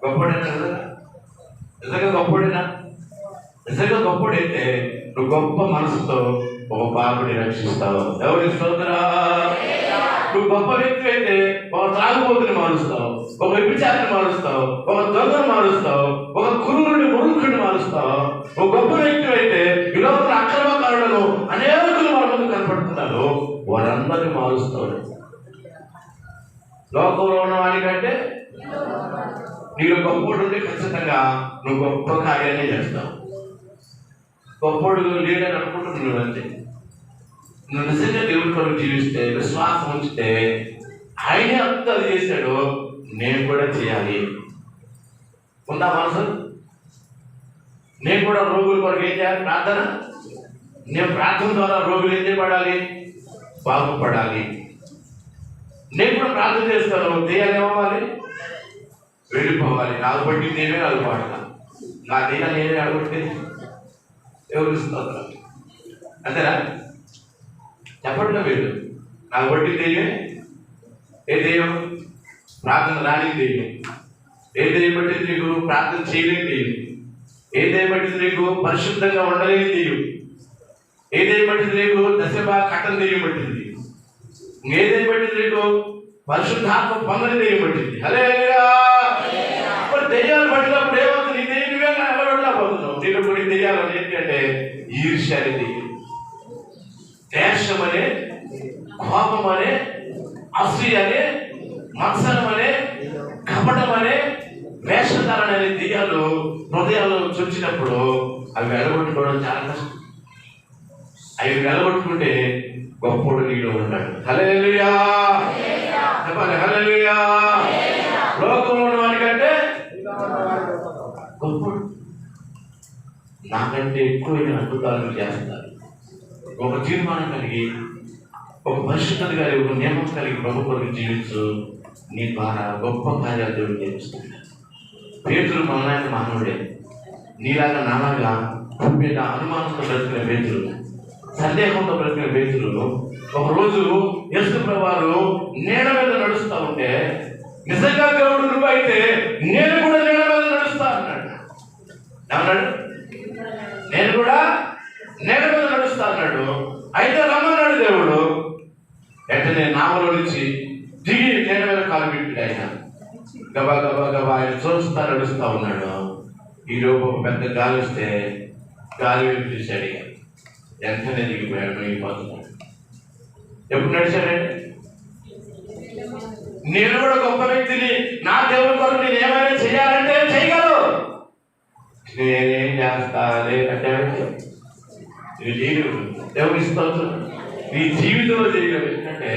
S1: గొప్పడైనా కదా? నిజంగా గొప్పడైనా? నిజంగా గొప్పడైతే నువ్వు గొప్ప మనసుతో ఒక పాపిని రక్షిస్తావు. ఎవరి స్తోత్రం. నువ్వు గొప్ప వ్యక్తి అయితే ఒక త్రాగుబోతుని మారుస్తావు, ఒక వ్యభిచారిని మారుస్తావు, ఒక దొంగను మారుస్తావు, ఒక కురువుని మూర్ఖుడిని మారుస్తావు. ఒక గొప్ప వ్యక్తి అయితే ఈ లోపల అక్రమకారులను అనేకులు మన ముందు కనపడుతున్నారు, వారందరినీ మారుస్తావు. లోకంలో ఉన్న వాడికంటే నీకు గొప్పోడు ఉంటే ఖచ్చితంగా నువ్వు గొప్ప కార్యాన్ని చేస్తావు. గొప్పోడు లేడని అనుకుంటున్నావు అంతే. నువ్వు నిజంగా దేవుడి కొరకు జీవిస్తే, విశ్వాసం ఉంచితే, ఆయనే అంతా అది చేశాడు. నేను కూడా చేయాలి. ఉందా మనసు? నేను కూడా రోగుల కొరకు ఏం చేయాలి? ప్రార్థన. నేను ప్రార్థన ద్వారా రోగులు ఏం చేయబడాలి? బాగుపడాలి. నేను కూడా ప్రార్థన చేస్తాను, దెయ్యాలు ఏమవ్వాలి? వెళ్ళిపోవాలి. నాకు బట్టి నేనే అలవాడతా. నా దెయ్యాలు నేనే అడగొట్టి ఎవరు ఇస్తున్నారు? అంతేనా? చెప్పట్లే వీళ్ళు. నాకు బట్టి దెయ్యం. ఏ దెయ్యం? ప్రార్థన రాని దెయ్యం. ఏ దెయ్యం పట్టింది నీకు? ప్రార్థన చేయలేని దెయ్యం. ఏ దెయ్యం పట్టింది నీకు? పరిశుద్ధంగా ఉండలేని దెయ్యం. ఏ దెయ్యం పట్టింది నీకు? దశభా కట్టం దెయ్యం పట్టింది. ఏ దెయ్యం పట్టింది నీకు? పరిశుద్ధాత్మ పొందని దెయ్యం పట్టింది. హల్లెలూయా. మరి దెయ్యాలు పట్టినప్పుడు ఏమవుతుంది? నీ దెయ్యం నువ్వే నిలబడలేకపోతున్నావు. నీకు కొన్ని దెయ్యాలు ఏంటంటే ఈర్ష్య అనే దెయ్యం, ద్వేషం అనే, కోపం అనే, అసూయ అనే, మత్సరం అనే, కపటం అనే, వేషధారణ అనే దెయ్యాలు హృదయాలు చొచ్చినప్పుడు అవి వెలగొట్టుకోవడం చాలా కష్టం. అవి వెలగొట్టుకుంటే గొప్పోడు నీలో ఉంటాడు. హల్లెలూయా. చెప్పాలి హల్లెలూయా. లోకంలో ఉన్న వాడికంటే గొప్పోడు. నాకంటే ఎక్కువైన అద్భుతాలు చేస్తారు. ఒక తీర్మానం కలిగి, ఒక పరిశుద్ధత కలిగి, ఒక నియమం కలిగి ప్రభు కొరకు జీవించు. నీ ద్వారా గొప్ప కార్యాలు దేవుడు చేస్తాడు. పేతురు మనలాంటి మానవుడే. నీలాగా నాలాగా మీద అనుమానంతో బ్రతికిన పేతురు, సందేహంతో బ్రతికిన పేతురు ఒకరోజు యేసు ప్రభువారు నీడ మీద నడుస్తూ ఉంటే, నిజంగా దేవుడు నువ్వు అయితే నేను కూడా నీడ మీద నడుస్తా అన్నాడు. ఏమన్నాడు? నేను కూడా నీడ మీద నడుస్తా అన్నాడు. అయితే రమ్మన్నాడు దేవుడు. వెంటనే నామలో నుంచి దిగి నీడ మీద కాలు పెట్టాడు. ఆయన గబా గబా గబా ఆయన చూస్తా నడుస్తా ఉన్నాడు. ఈ లోపు పెద్ద గాలి వస్తే గాలి వైపు చూశాడు. వెంటనే దిగిపోయాడు, మునిగిపోతున్నాడు. ఎప్పుడు నడిచాడండి? నేను కూడా గొప్ప వ్యక్తిని, నా దేవుడి కొరకు నేను ఏమైనా చేయాలంటే చేయగలరు. నేనేం చేస్తా లేదంటే దేవుడు ఇస్తాను. నీ జీవితంలో చేయగలరు. ఎందుకంటే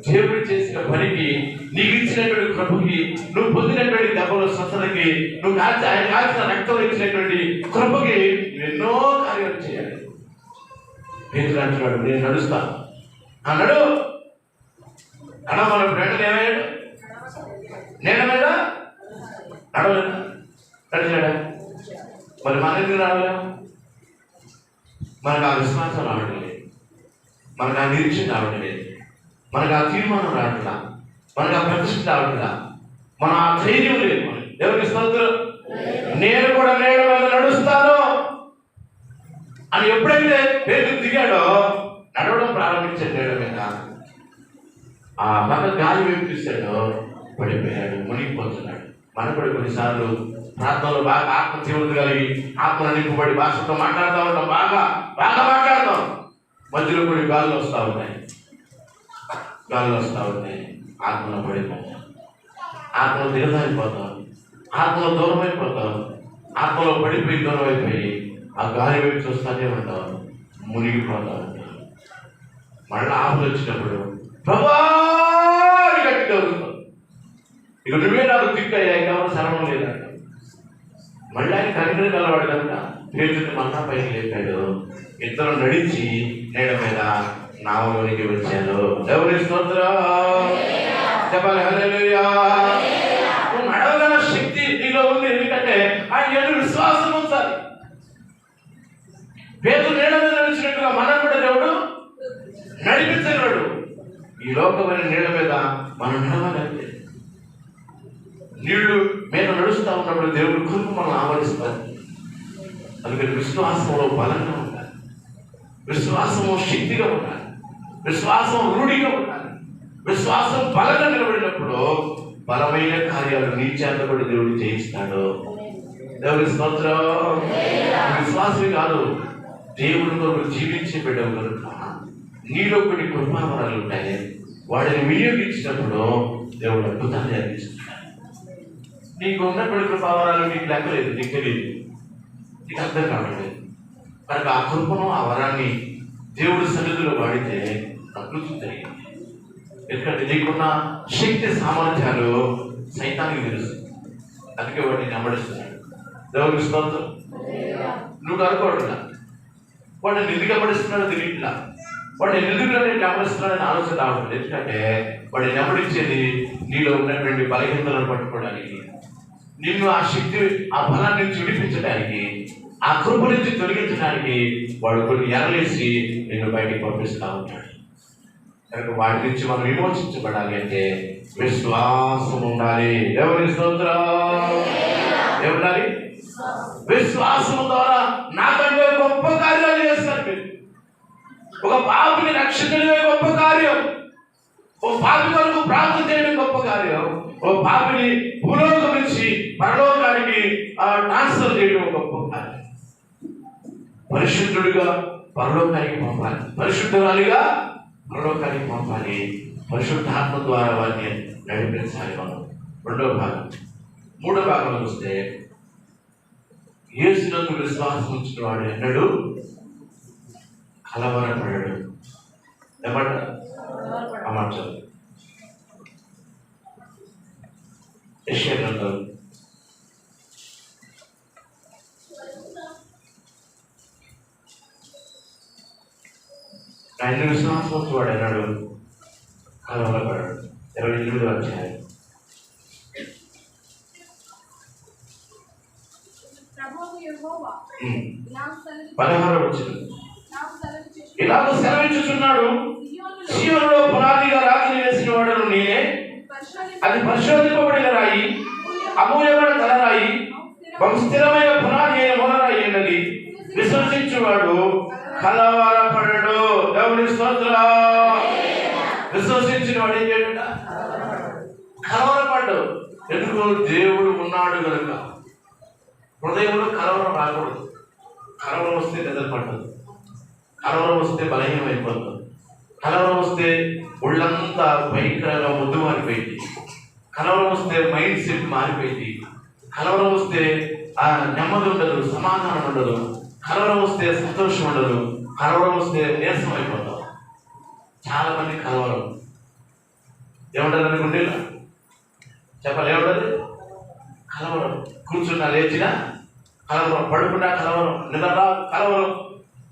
S1: దేవుడు చేసిన పనికి, నీకు ఇచ్చినటువంటి కృపకి, నువ్వు పొందినటువంటి దెబ్బల స్వస్థతకి, నువ్వు ఆయన కాల్చిన రక్తం ఇచ్చినటువంటి కృపకి ఎన్నో కార్యాలు చేయాలి. పేతురు అంటున్నాడు, నేను నడుస్తాను అన్నాడు. అన్నా మనం వెంటనే ఏమయ్యాడు? నేల మీద నడవలేదు, నడిచాడా? మరి మన ఎందుకు రావలేము? మనకు ఆ విశ్వాసం రావడం లేదు, మనకు ఆ నిరీక్షణ రావడం లేదు, మనకు ఆ తీర్మానం రావట్లా, మనకు ఆ ప్రతిష్ఠ రావట్లా, మన ఆ ధైర్యం లేదు. ఎవరికి స్తోత్రం. నేను కూడా నేల మీద నడుస్తాను అని ఎప్పుడైతే పేతురు దిగాడో నడవడం ప్రారంభించాడు. నేల మీద ఆ పక్క గాలి వైపు చూశాడో పడిపోయాడు, మునిగిపోతున్నాడు. మన కూడా కొన్నిసార్లు ప్రాంతంలో బాగా ఆత్మ తీవ్రత కలిగి, ఆత్మ నింపబడి భాషతో మాట్లాడుతూ ఉంటాం, బాగా బాగా మాట్లాడతాం. మధ్యలో కొన్ని గాలులు వస్తూ ఉంటాయి, ఆత్మలో పడిపోతాం, ఆత్మలో దిగజారిపోతాం, ఆత్మలో దూరం అయిపోతాం, ఆత్మలో పడిపోయి దూరం అయిపోయి ఆ గాలి వైపు చూస్తానే ఉంటాం, మునిగిపోతా ఉంటాం. మళ్ళీ ఆపలు వచ్చినప్పుడు ప్రభా గట్టిగా వస్తాం. ఇక నువ్వే నాకు దిక్కయ్యా, కావాలి శరణం లేదంట. మళ్ళీ ఆయన కనికరం కలవాడు కనుక పేతుని మన్నా పైకి లేపాడు. ఇద్దరు నడిచి నేల మీద నావలోనికి వచ్చాను. దేవుని స్తోత్రం. చెప్పాలి హల్లెలూయా. నువ్వు నడవగల శక్తి నీలో ఉంది. ఎందుకంటే ఆయన ఎదురు విశ్వాసం ఉంచాలి. పేతురు నేల మీద నడిచినట్టుగా మనం కూడా దేవుడు నడిపించగలడు. ఈ లోకమైన నీళ్ళ మీద మనం నడవాలంటే, నీళ్లు మీద నడుస్తూ ఉన్నప్పుడు దేవుడు కృప మనం ఆవరిస్తారు. అందుకని విశ్వాసంలో బలంగా ఉండాలి, విశ్వాసము శక్తిగా ఉండాలి, విశ్వాసం రూఢిగా ఉండాలి. విశ్వాసం బలంగా నిలబడినప్పుడు బలమైన కార్యాలు నీ చేత కూడా దేవుడు చేయిస్తాడు. దేవుడి స్తోత్రం. విశ్వాసమే కాదు, దేవుడి కొరకు జీవించే బిడ్డవు కనుక నీలో కొన్ని కృపావరాలు ఉంటాయి. వాటిని వినియోగించినప్పుడు దేవుడు అద్భుతాన్ని అందిస్తున్నాడు. నీకు ఉన్నటువంటి కృపావరాలు నీకు లెక్కలేదు, నీకు తెలియదు, నీకు అర్థం కావట్లేదు. కనుక ఆ కృపను, ఆ వరాన్ని దేవుడి సన్నిధిలో వాడితే అద్భుతం జరిగింది. ఎందుకంటే నీకున్న శక్తి సామర్థ్యాలు సైతానికి తెలుసు, అందుకే వాడిని వెంబడిస్తున్నాడు. దేవునికి స్తోత్రం. నువ్వు అనుకోవట్లా వాడిని ఎందుకు వెంబడిస్తున్నాడో తెలియట్లా, వాడిని ఎందుకు వెంబడిస్తున్నాడని ఆలోచన రావట్లేదు. ఎందుకంటే వాడిని వెంబడించేది నీలో ఉన్నటువంటి బలహీనతలను పట్టుకోవడానికి, నిన్ను ఆ శక్తి ఆ బలాన్ని నుంచి విడిపించడానికి, ఆ కృప నుంచి తొలగించడానికి వాడు కొన్ని ఎరలేసి నిన్ను బయటికి పంపిస్తూ ఉంటాడు. కనుక వాటి నుంచి మనం విమోచించబడాలి అంటే విశ్వాసం ఉండాలి. ఎవరి స్తోత్రం. ఏముండాలి? విశ్వాసం ద్వారా నాకంటే గొప్ప కార్యాలు చేస్తారు మీరు. ఒక పాపిని రక్షించడమే గొప్ప కార్యం, ఓ పాపి కొరకు ప్రార్థన చేయడం గొప్ప కార్యం, ఓ పాపిని భూలోకం నుంచి పరలోకానికి ట్రాన్స్ఫర్ చేయడం గొప్ప కార్యం. పరిశుద్ధుడిగా పరలోకానికి పంపాలి, పరిశుద్ధురాలిగా పరలోకానికి పంపాలి, పరిశుద్ధాత్మ ద్వారా వారిని నడిపించాలి. మనం రెండో భాగం. మూడో భాగంలో చూస్తే యేసునందు విశ్వాసం ఉంచిన వాడు ఎన్నడూ కలవరపడడు. ఏమంటారు? అమాచారు యెషయా గ్రంథం 5 విశ్వాసం వాడు అన్నాడు కలవరపడాడు. 28వ అధ్యాయం 16వ వచనం. ఇలాగ సెలవిచ్చుచున్నాడు, సీయోనులో పునాదిగా రాతిని వేసిన వాడను నేనే, అది పరిశోధింపబడిన రాయి, అమూల్యమైన తలరాయి, బహు స్థిరమైన పునాది అయిన మూలరాయి అన్నది. విశ్వసించువాడు కలవరపడడు. దేవుని స్తోత్రం. విశ్వసించిన వాడు ఏం చేయట? కలవరపడ్డు. ఎందుకు? దేవుడు ఉన్నాడు కనుక. హృదయంలో కలవరం రాకూడదు. కలవరం వస్తే నిద్రపడ్డదు, కలవరం వస్తే బలహీనం అయిపోతుంది, కలవరం వస్తే ఒళ్ళంతా భయంకరంగా ముద్దు మారిపోయింది, కలవరం వస్తే మైండ్ సెట్ మారిపోయింది, కలవరం వస్తే నెమ్మది ఉండదు, సమాధానం ఉండదు, కలవరం వస్తే సంతోషం ఉండదు, కలవరం వస్తే నీరసం అయిపోతాం. చాలా మంది కలవరం ఏముండదు అనుకుంటే చెప్పాలి. ఏముండదు? కలవరం. కూర్చున్నా లేచినా కలవరం, పడుకున్నా కలవరం, నిద్ర కలవరం,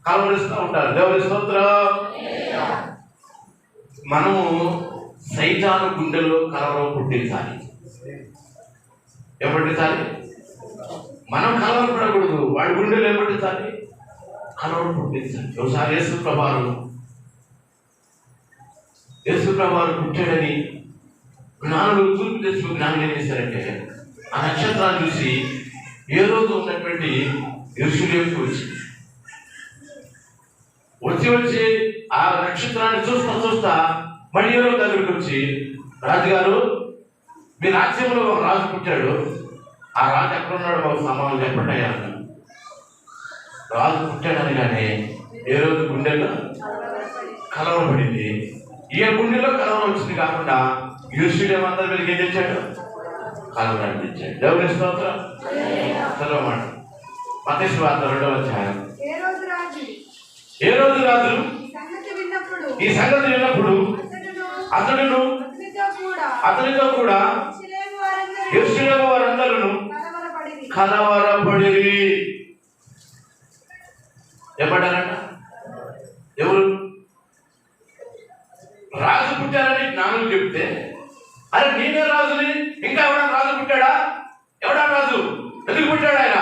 S1: కలవరిస్తూ ఉంటారు. దేవుని స్తోత్రం. మనము సైతాను గుండెలో కలవరం పుట్టించాలి. ఏం పుట్టించాలి? మనం కలవరం పడకూడదు, వాడి గుండెలో ఏం పుట్టించాలి? కలవరం పుట్టించాలి. ఒకసారి యేసు ప్రభువారు పుట్టాడని జ్ఞానులు, తూర్పు దేశంలో జ్ఞానులు ఏం చేశారంటే ఆ నక్షత్రాన్ని చూసి ఏ రోజు ఉన్నటువంటి యెరూషలేముకు వచ్చి ఆ నక్షత్రాన్ని చూస్తా మళ్ళీ ఏ రోజు దగ్గరికి వచ్చి, రాజుగారు మీ రాజ్యంలో ఒక రాజు పుట్టాడు, ఆ రాజు ఎక్కడున్నాడు మాకు సమాధానం చెప్పండి అయ్యా అన్నాడు. రాజు పుట్టాడని కానీ ఏ రోజు గుండెల్లో కలవరపడింది. ఈయన గుండెలో కలవరం వచ్చింది కాకుండా యెరూషలేము అందరి మీదకి ఏం తెచ్చాడు? కలవరాన్ని తెచ్చాడు. దేవుని స్తోత్రం. చదవమాట మత్తయి సువార్త 2వ అధ్యాయం. ఏ రోజు రాజు ఈ సంగతి విన్నప్పుడు అతడును అతనితో కూడా యెరూషలేము వారందరూ కలవరపడిరి. ఏమంటారంట? ఎవరు? రాజు పుట్టారని జ్ఞానులు చెప్తే, అరే నేనే రాజుని, ఇంకా ఎవడా రాజు పుట్టాడా? ఎవడా రాజు? ఎందుకు పుట్టాడు ఆయన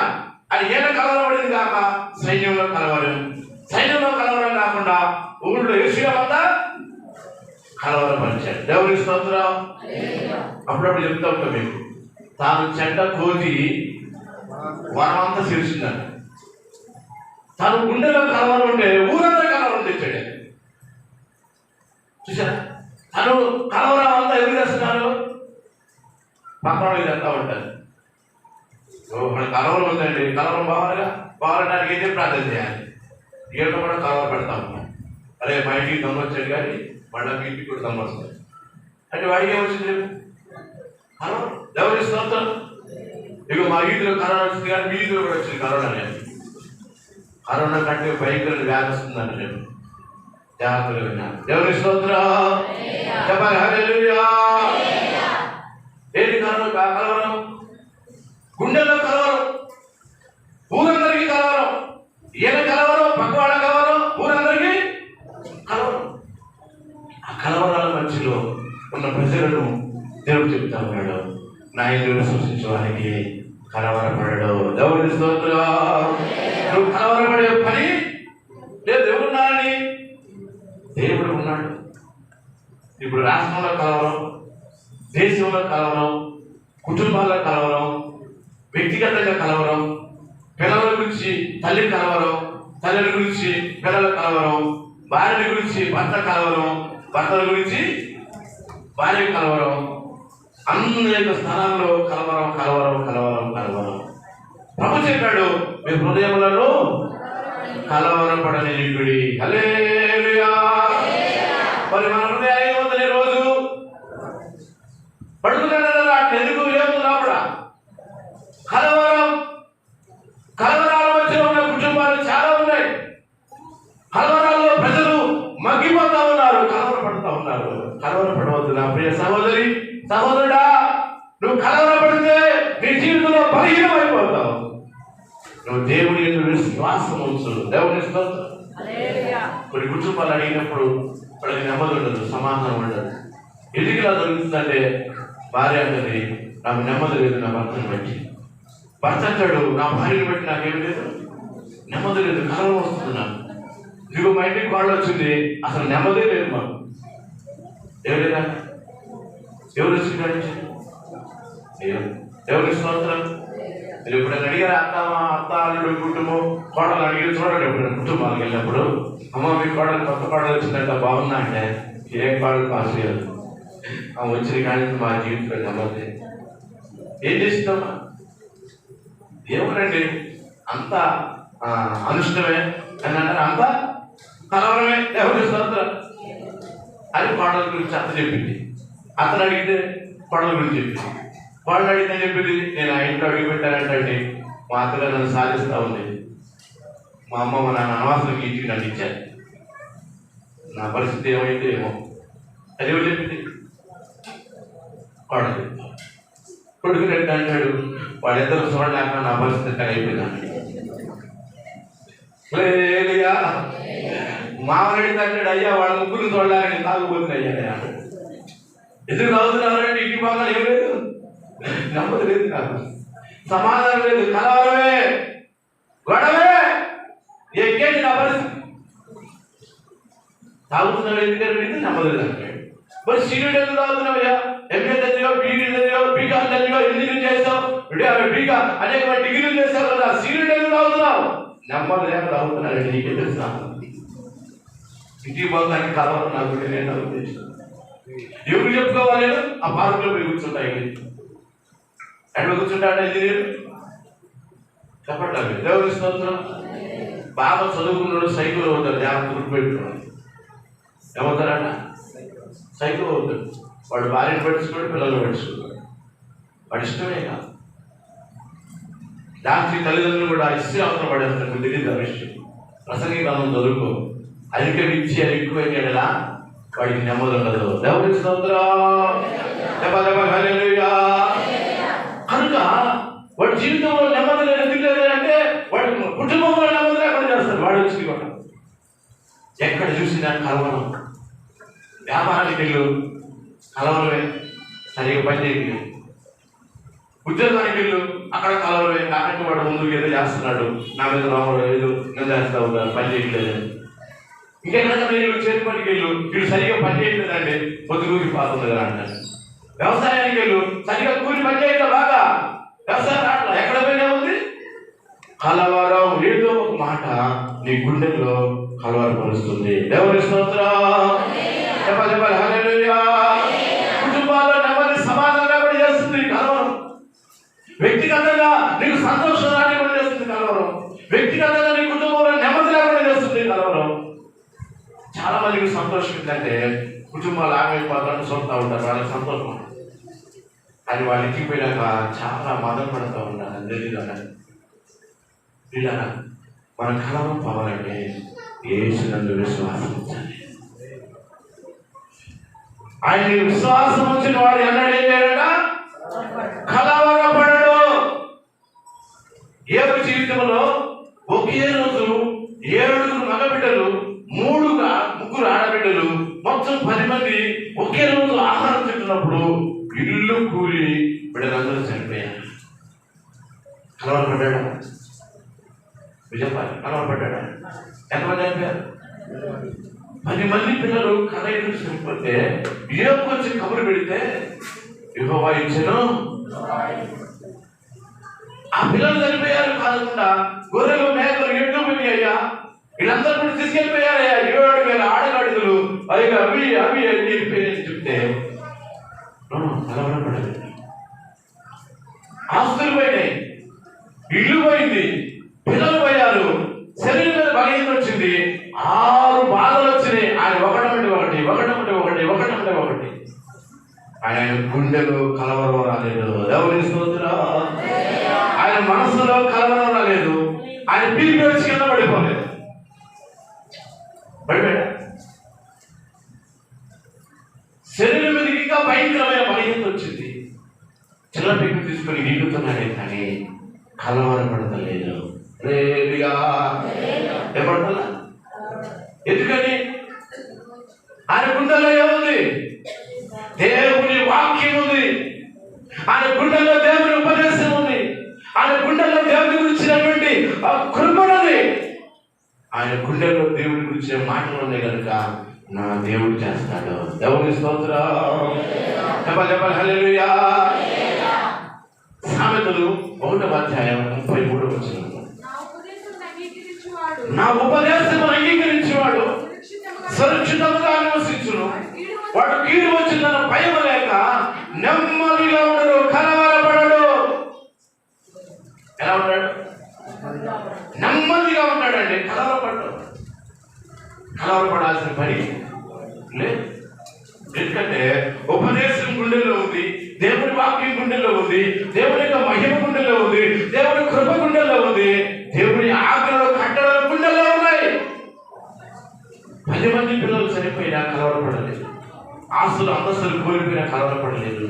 S1: అని ఏదో కలవరపడింది కాక సైన్యంలో కలవరం, సైన్యంలో కలవరం కాకుండా ఊళ్ళో యెరూషలేము అంతా కలవరపరిచాడు. దేవుని స్తోత్రం. అప్పుడప్పుడు చెప్తా ఉంటాం మీకు, తాను చెడ్డ కోతి వరమంతా చేసిందంట. తాను గుండెలో కలవరం ఉంటే ఊరంతా కలవరం తెచ్చాడు. చూసారా? తను కలవరం అంతా ఎవరు చేస్తున్నారు? పక్కన ఇదంతా ఉంటారు. మన కలవరం ఉందండి, కలవరం బాగాలడానికి ఏదే ప్రార్థన చేయాలి. ఈయన కూడా కలవర పెడతా ఉంటాం. అరే మా ఇంటికి దమ్మ వచ్చాడు కానీ మళ్ళీ మీ ఇంటికి కూడా దమ్మ వస్తుంది అంటే వాడికి ఏమొచ్చింది? కలవరం. ఎవరి స్తోత్రం. ఇక మా వీధిలో కరోనా వచ్చింది కానీ మీ వీధిలో కూడా వచ్చింది కరోనా. నేను కరోనా కంటే భయంకర వ్యాధి వస్తుందండి. నేను జాగ్రత్తగా విన్నాను. దేవుని స్తోత్రం. చెప్పాలి హల్లెలూయా. ఏంటి కలవరం? గుండెల్లో కలవరం, ఊరందరికీ కలవరం. ఈయన కలవరం, పక్కవాళ్ళ కలవరం, ఊరందరికీ కలవరం. ఆ కలవరాల మధ్యలో ఉన్న ప్రజలను దేవుడు చెప్తా ఉన్నాడు, నా ఇందులో సృష్టించే వారికి కలవరపడడు. దేవుని స్తోత్రం. నువ్వు కలవరపడే పని లేదు. దేవుడున్నాడని, దేవుడు ఉన్నాడు. ఇప్పుడు రాష్ట్రంలో కలవరం, దేశంలో కలవరం, కుటుంబాల్లో కలవరం, వ్యక్తిగతంగా కలవరం, పిల్లల గురించి తల్లి కలవరం, తల్లిల గురించి పిల్లల కలవరం, భార్య గురించి భర్త కలవరం, భర్తల గురించి భార్య కలవరం, అనేక స్థానాల్లో కలవరం కలవరం కలవరం కలవరం. ప్రభు చెప్పాడు, మీ హృదయములలో కలవరపడనివ్వండి. హల్లెలూయా. మరి మన హృదయాలు ఏమవుతుంది? రోజు పడుతున్నాడు కదా, ఎందుకు ఏమవుతున్నా కూడా కలవరాల మధ్యలో ఉన్న కుటుంబాలు చాలా ఉన్నాయి. కలవరాల్లో ప్రజలు మగ్గిపోతా ఉన్నారు, కలవరపడుతూ ఉన్నారు. కలవరపడవద్దు నా ప్రియ సహోదరి సహోదరుడా. నువ్వు కలవరపడితే నీ జీవితంలో బలహీనం అయిపోతావు. నువ్వు దేవుడి యందు విశ్వాసం ఉంచు. దేవుని స్తోత్రం. కొన్ని కుటుంబాలు అడిగినప్పుడు వాళ్ళకి నెమ్మది ఉండదు, సమాధానం ఉండదు. ఎందుకు ఇలా జరుగుతుందంటే భార్య అంటది, నాకు నెమ్మది లేదు నా భర్తను బట్టి. భర్త అంటాడు, నా భార్యను బట్టి నాకేం లేదు, నెమ్మది లేదు, కలవరం వస్తుంది నాకు. ఇదిగో మా ఇంటికి వాళ్ళు వచ్చింది, అసలు నెమ్మదే లేదు మాకు. ఎవరైనా ఎవరు వచ్చింది? ఎవరి స్తోత్రం. మీరు ఎప్పుడైనా అడిగారు అత్త అల్లుడు కుటుంబం కోడలు అడిగి చూడండి. ఎప్పుడైనా కుటుంబాలకు వెళ్ళినప్పుడు, అమ్మ మీ కోడలు కొత్త కోడలు వచ్చిందంట, బాగున్నా అంటే ఏ కోడలు పాస్ చేయదు, వచ్చిన కానీ మా జీవితంలో నెమ్మది. ఏం చేస్తుందమ్మా? ఏమనండి, అంత అనుష్టమే అని అంటారు, అంత కలవరమే. ఎవరి స్తోత్రం. అది కోడల గురించి అత్త చెప్పింది. అతను అడిగితే కోడల గురించి చెప్పింది. కోడలు అడిగితే చెప్పింది, నేను ఆ ఇంట్లో అడిగి పెట్టానంటే మా అత్తగారు నన్ను సాధిస్తూ ఉంది, మా అమ్మ మా నాన్న అనవసరంగా ఇంటికి నన్ను ఇచ్చారు, నా పరిస్థితి ఏమైతే ఏమో. అది ఎవరు చెప్పింది? కోడలు. కొడుకు రెడ్డి అంటాడు, వాళ్ళిద్దరు చూడలేక నా పరిస్థితి అయిపోయిందండి. మామరెడ్డి అంటాడు, అయ్యా వాళ్ళ ముగ్గురు చూడలేక నేను తాగుపోతుంది అయ్యా. ఎందుకు తాగుతున్నారంటే ఇంటి బాగా ఏం లేదు, నెమ్మది లేదు, నాకు సమాధానం లేదు, కలవరమే, గొడవే. ఎక్కేది నా పరిస్థితి. తాగుతున్నాడు ఎందుకంటే నెమ్మది లేదు అంటాడు. మరి సీనియర్ ఎందుకు తాగుతున్నావయ్యా? ఎంఏ చదివో, బీడీ చదివో, బీకాం చదివో, ఇంజనీరింగ్ చేస్తావు, బీకా అనేక డిగ్రీలు చేస్తావు కదా, సీనియర్ ఎందుకు తాగుతున్నావు? నెమ్మది లేక తాగుతున్నాడు. నీకే తెలుస్తాను. ఇంటికి పోతానికి కలవరం నాకు నేను ఉద్దేశం. ఎవరు చెప్పుకోవాలి? ఆ పార్కులో పోయి కూర్చుంటాయి. ఎక్కడ కూర్చుంటాడు ఇంజనీర్? చెప్పండి. దేవుని స్తోత్రం. బాగా చదువుకున్నాడు సైకిల్ అవుతాడు, జాగ్రత్త గుర్తుపెట్టుకున్నాడు. ఏమవుతారట? సైకిల్ అవుతాడు. వాడు భార్యను పట్టించుకోడు, పిల్లలు పట్టించుకుంటాడు. వాడు ఇష్టమే కాదు. రాత్రి తల్లిదండ్రులు కూడా ఇస్తే అవసరం పడేస్తారు. మీకు తెలియదు ఆ విషయం. ప్రసంగి గ్రంథం చదువుకో. అధిక విద్య ఎక్కువైనా వాడికి నెమ్మది ఉండదు. దేవుని స్తోత్రం. కనుక వాడి జీవితంలో నెమ్మది లేదు అంటే వాడి కుటుంబంలో నెమ్మది లేకుండా చేస్తాడు. వాడు వచ్చింది కూడా ఎక్కడ చూసినా కలవరం. వ్యాపారానికి వెళ్ళు, కలవరమే, సరిగ్గా పని చేయలేదు. ఉద్యోగానికి వెళ్ళు, అక్కడ కలవరమే. కాబట్టి వాడు ముందుకు ఏదో చేస్తున్నాడు, నా మీద రావడం ఏదో నేను చేస్తా ఉన్నాను, పని చేయట్లేదు. ఇంకెక్కడైనా వీళ్ళు చేతి పనికి వెళ్ళు, వీళ్ళు సరిగ్గా పని చేయట్లేదండి, పొద్దు కూలి పాతుంది కదా అంటారు. వ్యవసాయానికి వెళ్ళు, సరిగ్గా కూలి పని చేయట్లేదు, బాగా వ్యవసాయం రాట్లా, ఎక్కడ పోయినా ఉంది కలవరం. ఏదో ఒక మాట నీ గుండెల్లో కలవరపరుస్తుంది. దేవుని స్తోత్రం. చెప్పాలి హల్లెలూయా. కుటుంబాల్లో నెమ్మది సమాధానం కూడా చేస్తుంది కలవరం. వ్యక్తిగతంగా నీకు సంతోషం రానివ్వడం చేస్తుంది కలవరం. వ్యక్తిగతంగా నీ కుటుంబంలో నెమ్మది లేకుండా చేస్తుంది కలవరం. చాలా మందికి సంతోషం ఏంటంటే కుటుంబాలు ఆగైపోతారని చూస్తూ ఉంటారు, వాళ్ళకి సంతోషం. కానీ వాళ్ళు ఇంటికి పోయినాక చాలా మదన పడుతూ ఉంటారు. తెలియదు మన కలవరం పోవాలంటే యేసు నందు విశ్వాసం ఉంచాలి. ఆయన విశ్వాసం వచ్చిన వాడు ఎన్నడూ ఏం చేయడట? కలవరపడడు. ఏడు జీవితంలో ఒకే రోజు 7 మగబిడ్డలు, 3 ఆడబిడ్డలు, మొత్తం 10 మంది ఒకే రోజు ఆహారం తింటున్నప్పుడు ఇల్లు కూలి బిడ్డలందరూ చనిపోయారు. కలవరపడ్డాడా? చెప్పాలి, కలవరపడ్డాడా? ఎంతమంది చనిపోయారు? 10 మంది పిల్లలు కలయిలు చనిపోతే యోబు వచ్చి కబురు పెడితే యెహోవా ఇచ్చెను. ఆ పిల్లలు చనిపోయారు కాకుండా గొర్రెలు, మేకలు, ఎడ్లు పోయాయ్యా, వీళ్ళందరూ కూడా తీసుకెళ్ళిపోయారయ్యా. 7,000 ఆడగాడిదలు అవి అవి అని చెప్పి చెప్తే కలవరపడలేదు. ఆస్తులు పోయినాయి, ఇల్లు పోయింది, పిల్లలు పోయారు, శరీరం మీద బలహీనత వచ్చింది, 6 బాధలు వచ్చినాయి. ఆయన ఒకటంటే ఒకటి. ఆయన గుండెలో కలవరం రాలేదు. దేవుని స్తోత్రం. ఆయన మనసులో కలవరం రాలేదు. ఆయన పిలిపి వచ్చి కింద పడిపోలేదు. పడిపోయాడు. శరీరం మీద ఇంకా భయంకరమైన బలహీనత వచ్చింది. చిన్న పిక్కు తీసుకొని నీకుతున్నాడే కానీ కలవరపడతలేదు. ఏపడతలా? ఎందుకని? ఆయన గుండెలో ఏముంది? దేవుని వాక్యం ఉంది. ఆయన గుండెల్లో దేవుని ఉపదేశం ఉంది. ఆయన గుండెల్లో దేవుని గురించినటువంటి కృప ఉంది. ఆయన గుండెల్లో దేవుని గురించిన మాటలు ఉన్నాయి కనుక నా దేవుడు చేస్తాడు. దేవుని స్తోత్రం. చెప్పాలి హల్లెలూయా. సామెతలు 1వ అధ్యాయం 33వ వచనం. నా ఉపదేశము అంగీకరించేవాడు సురక్షితంగా నివసించును, వాడు కీడు వచ్చిందన్న భయం లేక నెమ్మదిగా ఉండడు, కలవరపడడు. ఎలా ఉంటాడు? నెమ్మదిగా ఉంటాడండి. కలవరపడాల్సిన పని లేదు. ఎందుకంటే ఉపదేశం గుండెల్లో ఉంది, దేవుని వాక్యం గుండెల్లో ఉంది, దేవుని యొక్క మహిమ గుండెల్లో ఉంది, దేవుని కృప గుండెల్లో ఉంది, దేవుని ఆజ్ఞలు కట్టడలు గుండెల్లో ఉన్నాయి. 10 మంది పిల్లలు చనిపోయినా కలవరపడలేదు. ఆస్తులు అంతస్తులు కోల్పోయినా కలవరపడలేదు.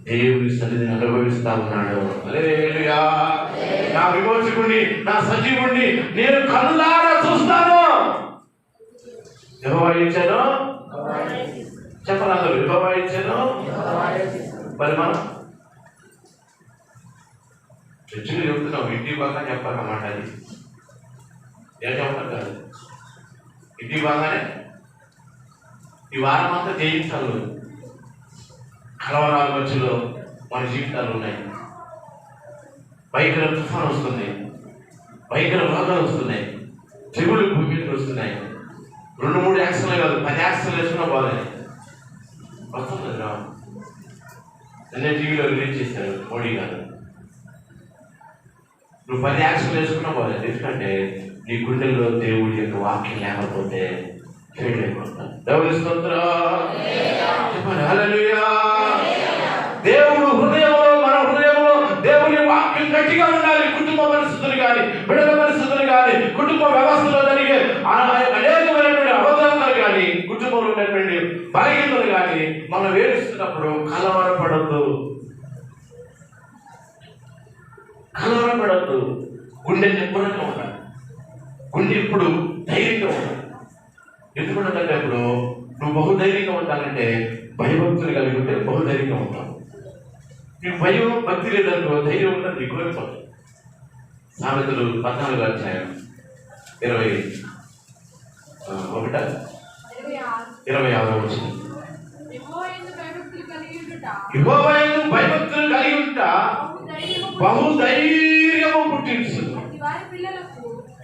S1: దేవుని సన్నిధిని అనుభవిస్తా ఉన్నాడు. హల్లెలూయా. నా విమోచకుడిని, నా సజీవుడిని నేను కళ్ళారా చూస్తాను. యెహోవా ఇచ్చాను. చెప్పాలి అందరూ, యెహోవా ఇచ్చాను. మరి మనం చర్చిలో చెప్తున్నాం, ఇంటికి బాగా చెప్పాలన్నమాట. అది ఏం చెప్పాలి కాదు, ఇంటికి బాగానే ఈ వారం అంతా జయించాలి. కలవరాల మధ్యలో మన జీవితాలు ఉన్నాయి. భయంకర తుఫాను వస్తుంది, భయంకర రోగాలు వస్తున్నాయి, చెవులు భూమి మీద వస్తున్నాయి. 2-3 యాక్సిడెంట్లు కాదు, 10 యాక్సిడెంట్లు వేసుకున్నా బాగానే వస్తుంది. నిన్నే టీవీలో రిలీజ్ చేశారు మోడీ గారు. నువ్వు 10 యాక్సిడెంట్లు వేసుకున్నా బాగాలేదు. ఎందుకంటే నీ గుండెల్లో దేవుడి యొక్క వాక్యం లేకపోతే ఫెయిల్ అయిపోతాను. దేవుని స్తోత్రం. చెప్పండి హల్లెలూయా. దేవుడు హృదయంలో, మన హృదయంలో దేవుని వాక్యం గట్టిగా ఉండాలి. కుటుంబ పరిస్థితులు కానీ, బిడ్డల పరిస్థితులు కానీ, కుటుంబ వ్యవస్థలో జరిగే అనేకమైనటువంటి అవధానాలు కానీ, కుటుంబంలో ఉన్నటువంటి బలహీనతలు కానీ మనం వేరుస్తున్నప్పుడు కలవరపడద్దు. గుండె నిబ్బరంగా ఉండాలి. గుండె ఇప్పుడు ధైర్యంగా ఉండాలి. ఎందుకంటే ఇప్పుడు నువ్వు బహుధైర్యంగా ఉండాలంటే భయభక్తులు కలిగి ఉంటే బహుధైర్యంగా ఉంటావు. నీకు భయం భక్తి లేదనుకో, ధైర్యం ఉంటే నీకు కోల్పోతావు. సామెతలు 14వ అధ్యాయం 26వ వచనం. యెహోవా యందు భయభక్తులు కలిగి ఉంట బహుధైర్యము పుట్టించును,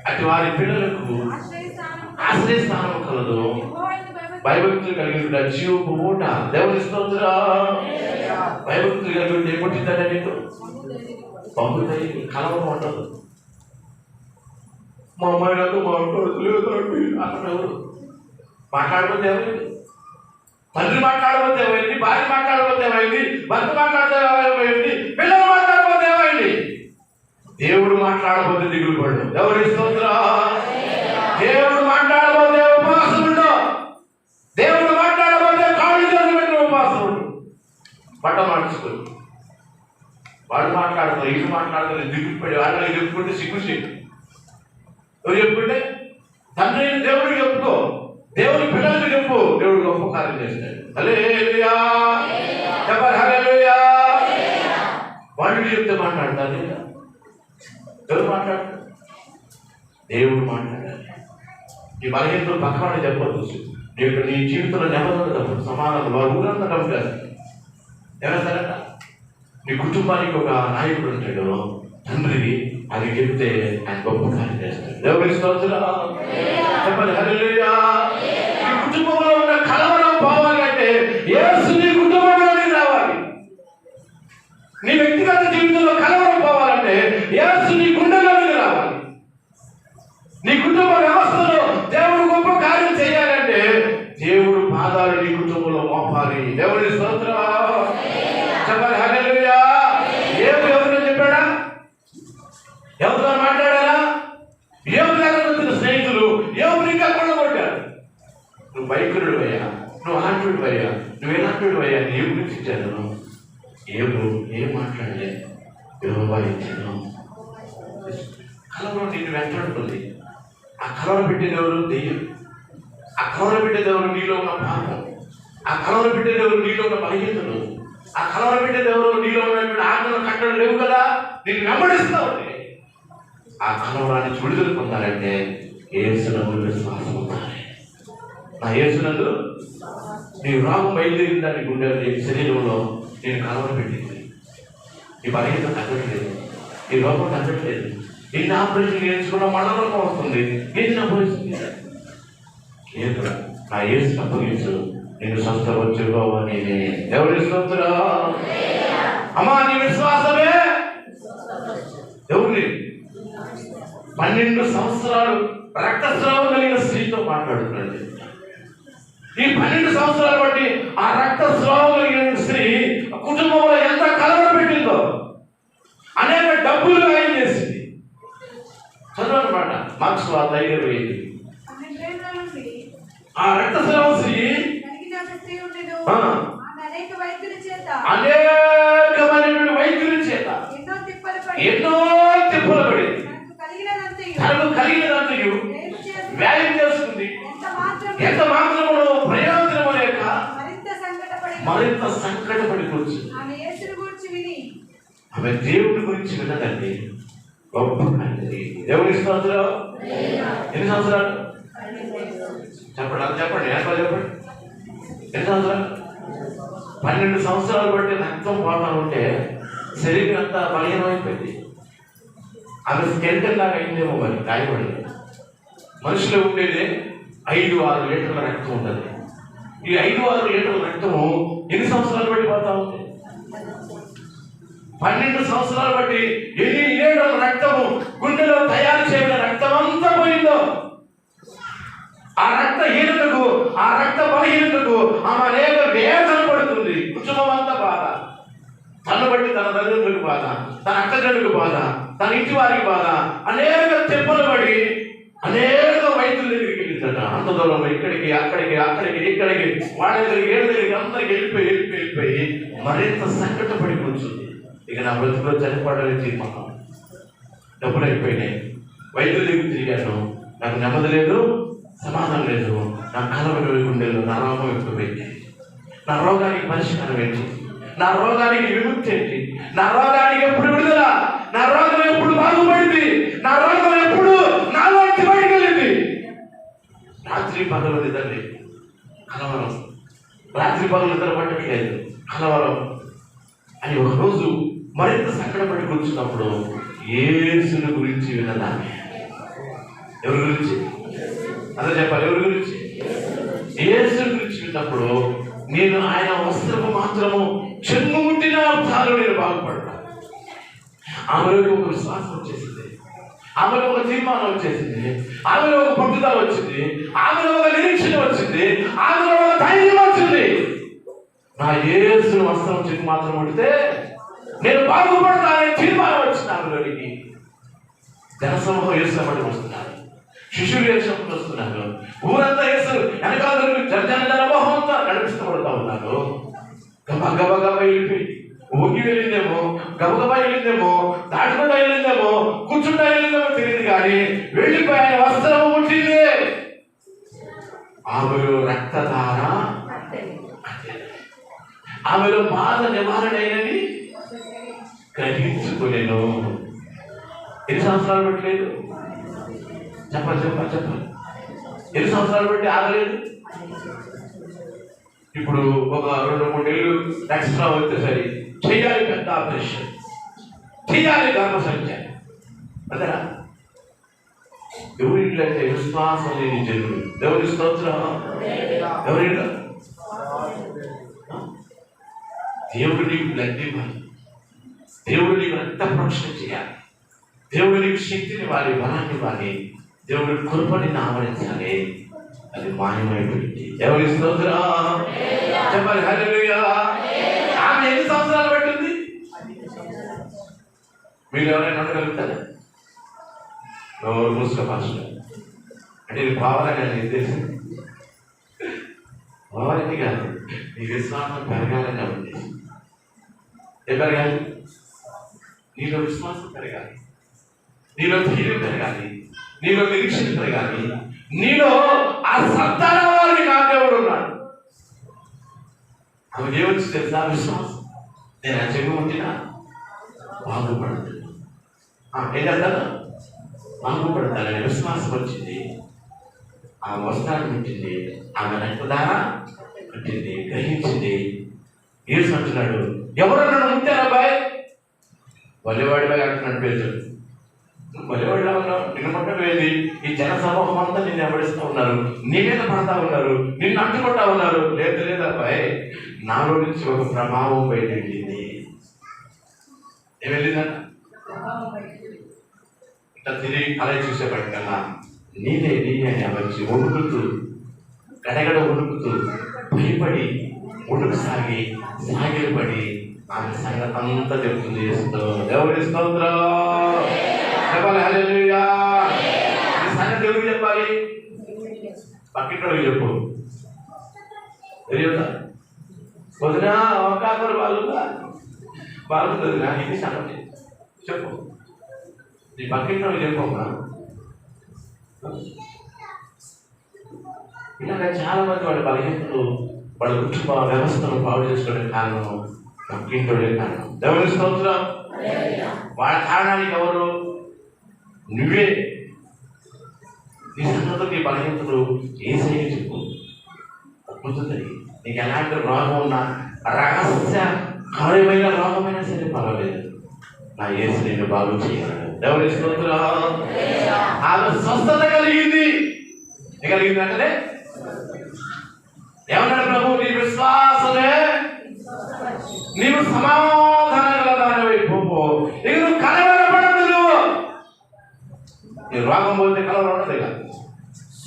S1: అటు వారి పిల్లలకు ఆశ్రయస్థానము కలదు. భయభక్తులు కలిగి ఉంట జీవపు ఊట. దేవుని స్తోత్రం. భయభక్తులు కలిగి ఉంటే ఏం పుట్టిందంటే నీకు బహుధైర్యం. కలవరం ఉండదు. మా అమ్మాయి నాకు మాట్లాడలేదు అన్నాడు. మాట్లాడకపోతే ఏమైంది? తండ్రి మాట్లాడకపోతే ఏమైంది? భార్య మాట్లాడకపోతే ఏమైంది? భర్త మాట్లాడితే ఏమైంది? పిల్లలు మాట్లాడకపోతే ఏమైంది? దేవుడు మాట్లాడకపోతే దిగులు పడు. దేవుని స్తోత్రం. దేవుడు మాట్లాడకపోతే ఉపవాసం ఉండవు. దేవుడు మాట్లాడకపోతే కాళ్ళు చేతులు పెట్టు. వాడు మాట్లాడతారు, ఇటు మాట్లాడతారు, దిక్కుపడి వాళ్ళకి చెప్పుకుంటే సిగ్గు. ఎవరు చెప్పుకుంటే తండ్రి దేవుడికి చెప్పుకో, దేవుడి పిల్లలకి చెప్పు, దేవుడు గొప్ప కార్యం చేస్తాడు. హల్లెలూయా, చెప్పాలి హల్లెలూయా. వాళ్ళు చెప్తే మాట్లాడతారు, ఎవరు మాట్లాడతారు? దేవుడు మాట్లాడాలి. నీ బలహీనతలు పక్కన చెప్పదు. నీకు నీ జీవితంలో నెమ్మది తప్పుడు సమాధానం వారు ఊరంతా డబ్బుతారు. ఏమంటారట? నీ కుటుంబానికి ఒక నాయకుడు ఉంటాడు, తండ్రి, అది చెప్తే ఆయన గొప్ప కార్యం చేస్తాడు. దేవుడి స్తోత్రం, చెప్పండి హల్లెలూయా. నీ కుటుంబంలో ఉన్న కలవరం పోవాలి అంటే యేసు నీ కుటుంబంలోకి రావాలి. నీ వ్యక్తిగత జీవితంలో కలవరం పోవాలంటే యేసు నీ గుండెలోకి రావాలి. నీ కుటుంబ వ్యవస్థలో దేవుడు గొప్ప కార్యం చేయాలంటే దేవుడు పాదాలు నీ కుటుంబంలో మోపాలి. దేవుడి స్తోత్రం, చెప్పాలి హల్లెలూయా. ఎవరు చెప్పాడా? ఎవరితో మాట్లాడారా? ఎవరి దగ్గర వచ్చిన స్నేహితులు ఎవరు ఇంకా కొట్టగొట్టారు. నువ్వు బైకుడు అయ్యా, నువ్వు ఆంటుడు అయ్యా, నువ్వు ఎలాంటి అయ్యా, నీ గురించి ఇచ్చాను. ఏం మాట్లాడలే, యెహోవా ఇచ్చాను. కలవరం నిన్ను వెంటాడుతుంది. ఆ కలవర పెట్టేదెవరు? దెయ్యం. ఆ కలవర పెట్టేదెవరు? నీలో ఉన్న పాపం. ఆ కలవర పెట్టేదెవరు? నీలో ఉన్న బలహీనతలు. ఆ కలవర పెట్టేదెవరు? నీలో ఉన్నటువంటి ఆజ్ఞలు కట్టడం లేవు కదా, నీకు వెంబడిస్తూ ఉంటాయి. ఆ కలవరాన్ని విడుదల పొందాలంటే యేసునందు విశ్వాసం ఉండాలి. నా యేసునందు నీ రోగం బయలుదేరిందని గుండె శరీరంలో నేను కలవర పెట్టింది. నీ బలహీనత తగ్గట్లేదు, ఈ రోగం తగ్గట్లేదు, ఎన్ని ఆపరేషన్ చేయించుకున్నా మళ్ళా రోగం వస్తుంది. ఏది నా పరిస్థితి? లేదు, నా యేసు అప్పగించు, నేను స్వస్థపరచుకోవా. నేనే ఎవరి స్తోత్రం. అమ్మా, నీ విశ్వాసమే ఎవరి 12 సంవత్సరాలు రక్తస్రావం కలిగిన స్త్రీతో మాట్లాడుతున్నాడు. ఈ 12 సంవత్సరాలు బట్టి ఆ రక్తస్రావం కలిగిన స్త్రీ కుటుంబంలో ఎంత కలవర పెట్టిందో, అనేక డబ్బులు వ్యయం చేసింది. చదువు అనమాట, మార్క్స్ 5:25. ఆ రక్తస్రావం స్త్రీ అనేకమైనటువంటి వైద్యుల చేత ఎన్నో తిప్పలు పడి తనకు కలిగినదంతయు వ్యాయం చేసుకుంది. ఎంత మాత్రము ప్రయోజనము లేక మరింత సంకటపడి కూర్చుంది. ఆమె దేవుడి గురించి విన్నదండి. గొప్ప దేవుడి స్తోత్రం. ఎన్ని సంవత్సరాలు చెప్పండి, అది చెప్పండి, చెప్పండి. ఎన్ని సంవత్సరాలు? 12 సంవత్సరాలు బట్టి రక్తం పోతా ఉంటే శరీరం అంతా బలహీనమైపోయింది. ఆమె స్కెల్టన్ లాగా అయిందేమో, మరి గాయపడి. మనుషులు ఉండేది 5-6 లీటర్ల రక్తం ఉంటుంది. ఈ 5-6 లీటర్ల రక్తము ఎన్ని సంవత్సరాలు బట్టి పోతా ఉంది? 12 సంవత్సరాలు బట్టి ఎన్ని లీటర్ల రక్తము గుండెలో తయారు చేయబడిన రక్తం అంతా పోయిందో. ఆ రక్తహీనతకు, ఆ రక్త బలహీనతకు ఆమె అనేక వేదన పడుతుంది. కుటుంబం అంతా బాధ, తను బట్టి తన తల్లిదండ్రులకు బాధ, తన అక్కజనులకు బాధ, తన ఇంటి వారికి బాధ, అనేక తెప్పలు పడి అనేక వైద్యుల దగ్గరికి వెళ్ళిందట. అంత దూరం ఇక్కడికి అక్కడికి ఇక్కడికి వాళ్ళ దగ్గరికి ఏళ్ళ దగ్గరికి అందరికి వెళ్ళిపోయి మరింత సంకటపడి కూర్చుంది. ఇక నా బ్రతుకులో చనిపోవడానికి తీర్మానం. డబ్బులు అయిపోయినాయి, వైద్యుల దగ్గర తిరిగాను, నాకు నెమ్మది లేదు, సమాధానం లేదు. నా కలవర గుండెల్లో నా రోగం ఎక్కువైంది. నా రోగానికి పరిష్కారం ఏంటి? నా రోగానికి విముక్తి ఏంటి? నా రోగానికి ఎప్పుడు విడుదల? నా రోగం ఎప్పుడు బాగుపడింది? నా రోగం ఎప్పుడు నాలో బయటికి వెళ్ళింది? రాత్రి పగలు నిద్రలే కలవరం, రాత్రి పగలు నిద్ర పట్టట్లేదు కలవరం అని ఒకరోజు మరింత సంకటపడి కూర్చున్నప్పుడు యేసుని గురించి విన్నదాన్ని. ఎవరి గురించి? అదే చెప్పాలి, ఎవరి గురించి? యేసుని గురించి విన్నప్పుడు నేను ఆయన వస్త్రము మాత్రము చెన్ను ముట్టిన చాలు నేను బాగుపడతాను. ఆమెలో ఒక విశ్వాసం వచ్చేసింది, ఆమెలో ఒక తీర్మానం వచ్చేసింది, ఆమెలో ఒక పట్టుదల వచ్చింది, ఆమెలో ఒక నిరీక్షణ వచ్చింది, ఆమెలో ఒక ధైర్యం వచ్చింది. నా యేసు వస్త్రం చెన్ను మాత్రం ముడితే నేను బాగుపడతానని తీర్మానం వచ్చింది ఆమెలోనికి. జనసమూహం యేసు పట్టుకు వస్తున్నారు, శిష్యులు యేసు పట్టుకు వస్తున్నారు, ఊరంతా యేసు వెనకాల జనమోహంతో నడిపిస్తూ పడుతూ ఉన్నారు. గబగబా వెళ్ళిపోయి ఊగి వెళ్ళిందేమో, గబగబా వెళ్ళిందేమో, దాటుకుంటా వెళ్ళిందేమో, కూర్చుంటా వెళ్ళిందేమో తెలియదు, కానీ వెళ్ళిపోయిన వస్త్రము ముట్టింది. ఆమెలో రక్తధార, ఆమెలో బాధ నివారణ అయినది గ్రహించుకోలేను. ఎన్ని సంవత్సరాలు పెట్టలేదు? చెప్పాలి. ఎన్ని సంవత్సరాలు బట్టి ఆగలేదు? ఇప్పుడు ఒక 2-3 ఏళ్ళు ఎక్స్ట్రా వచ్చేసరి చేయాలి, పెద్ద ఆపరేషన్ చేయాలి, గర్భసంఖ్య అదేనా? ఎవరింట్లో అయితే విశ్వాసం లేని జనులు, దేవుని స్తోత్రం. ఎవరింట్లో దేవుడు నీకు బ్లడ్ ఇవ్వాలి, దేవుడు నీకు రక్త ప్రోక్షణ చేయాలి, దేవుడు నీకు శక్తిని ఇవ్వాలి, బలాన్ని ఇవ్వాలి, దేవుడి కృపని ఆవరించాలి. అది మాయమైపోయింది. దేవుని స్తోత్రం చెప్పాలి. హల్లెలూయా. ఆమె ఎన్ని సంవత్సరాలు పట్టింది? మీరు ఎవరైనా ఉండగలుగుతారా? నోరు మూసుకో పాస్టర్ అంటే ఇది కావాలని తెలిసి కావాలని కాదు, నీ విశ్వాసం పెరగాలని ఉద్దేశం. ఏం పెరగాలి? నీలో విశ్వాసం పెరగాలి, నీలో ధైర్యం పెరగాలి, నీలో నిరీక్షణ పెరగాలి, నీలో ఆ సంతానం వారికి నా దేవుడు ఉన్నాడు. ఆమె ఏమొచ్చి తెలుసా? విశ్వాసం. నేను ఆ చెవి ఉంచినా బాగుపడుతుంది. ఏం చేస్తాను? బాగుపడతానని విశ్వాసం వచ్చింది. ఆ వస్త్రాన్ని ముట్టింది, ఆమె రక్తధార ముట్టింది, గ్రహించింది. యేసు అంటున్నాడు, ఎవరు నన్ను ముట్టారు అబ్బాయి? వల్లివాడిపై అంటున్నాడు పేరు. వల్లివాడిలా ఉన్నావు, నిన్ను ముట్టవేది? ఈ జన సమూహం అంతా నిన్ను ఎవడిస్తూ ఉన్నారు, నీ మీద పడతా ఉన్నారు, నిన్ను అంటుకుంటా ఉన్నారు. లేదు అబ్బాయి, నాలో నుంచి ఒక ప్రభావం బయట వెళ్ళింది. ఏం వెళ్ళిందంట? ఇట్లా తిరిగి అలా చూసేపటికల్లా నీదే అని వచ్చి వణుకుతూ, గడగడ వణుకుతూ, భయపడి ఉడుకు సాగిలపడి ఆమె సంగతి అంతా చెప్తుంది. దేవుడి స్తోత్రం చెప్పాలి. హల్లెలూయా. ఈ సంగతి ఎవరికి చెప్పాలి? పక్కింటోడికి చెప్పు. తెలియదా? వదినా ఒక్కొక్కరు బాగుంటుంది. నాకు ఇది సంగతి చెప్పు. నీ పక్కింటోడికి చెప్పమ్మా. ఇలాగ చాలా మంది వాళ్ళ బలహీనతలు, వాళ్ళ కుటుంబ వ్యవస్థను పాడు చేసుకోవడానికి కారణం పక్కింటోడే కారణం. దేవుని స్తోత్రం. వాళ్ళ కారణానికి ఎవరు? నువ్వే. నీ సంగతులు, నీ బలహీనతలు ఏసయ్య చెప్పు. అద్భుతుంది. నీకు ఎలాంటి రోగం ఉన్నా, రహస్య కార్యమైన రోగమైనా సరే పర్వాలేదు, నా యేసు నిన్ను బాగు చేయగలడు. దేవుని స్తోత్రం. ఆమె స్వస్థత కలిగింది. అంటే ఏమన్నాడు ప్రభు? నీ విశ్వాసమే నీవు సమాధానం గలదానివై పోపో. ఇక నువ్వు కలవరపడదు. నీ రోగం పోతే కలవరం ఉండదు, ఇక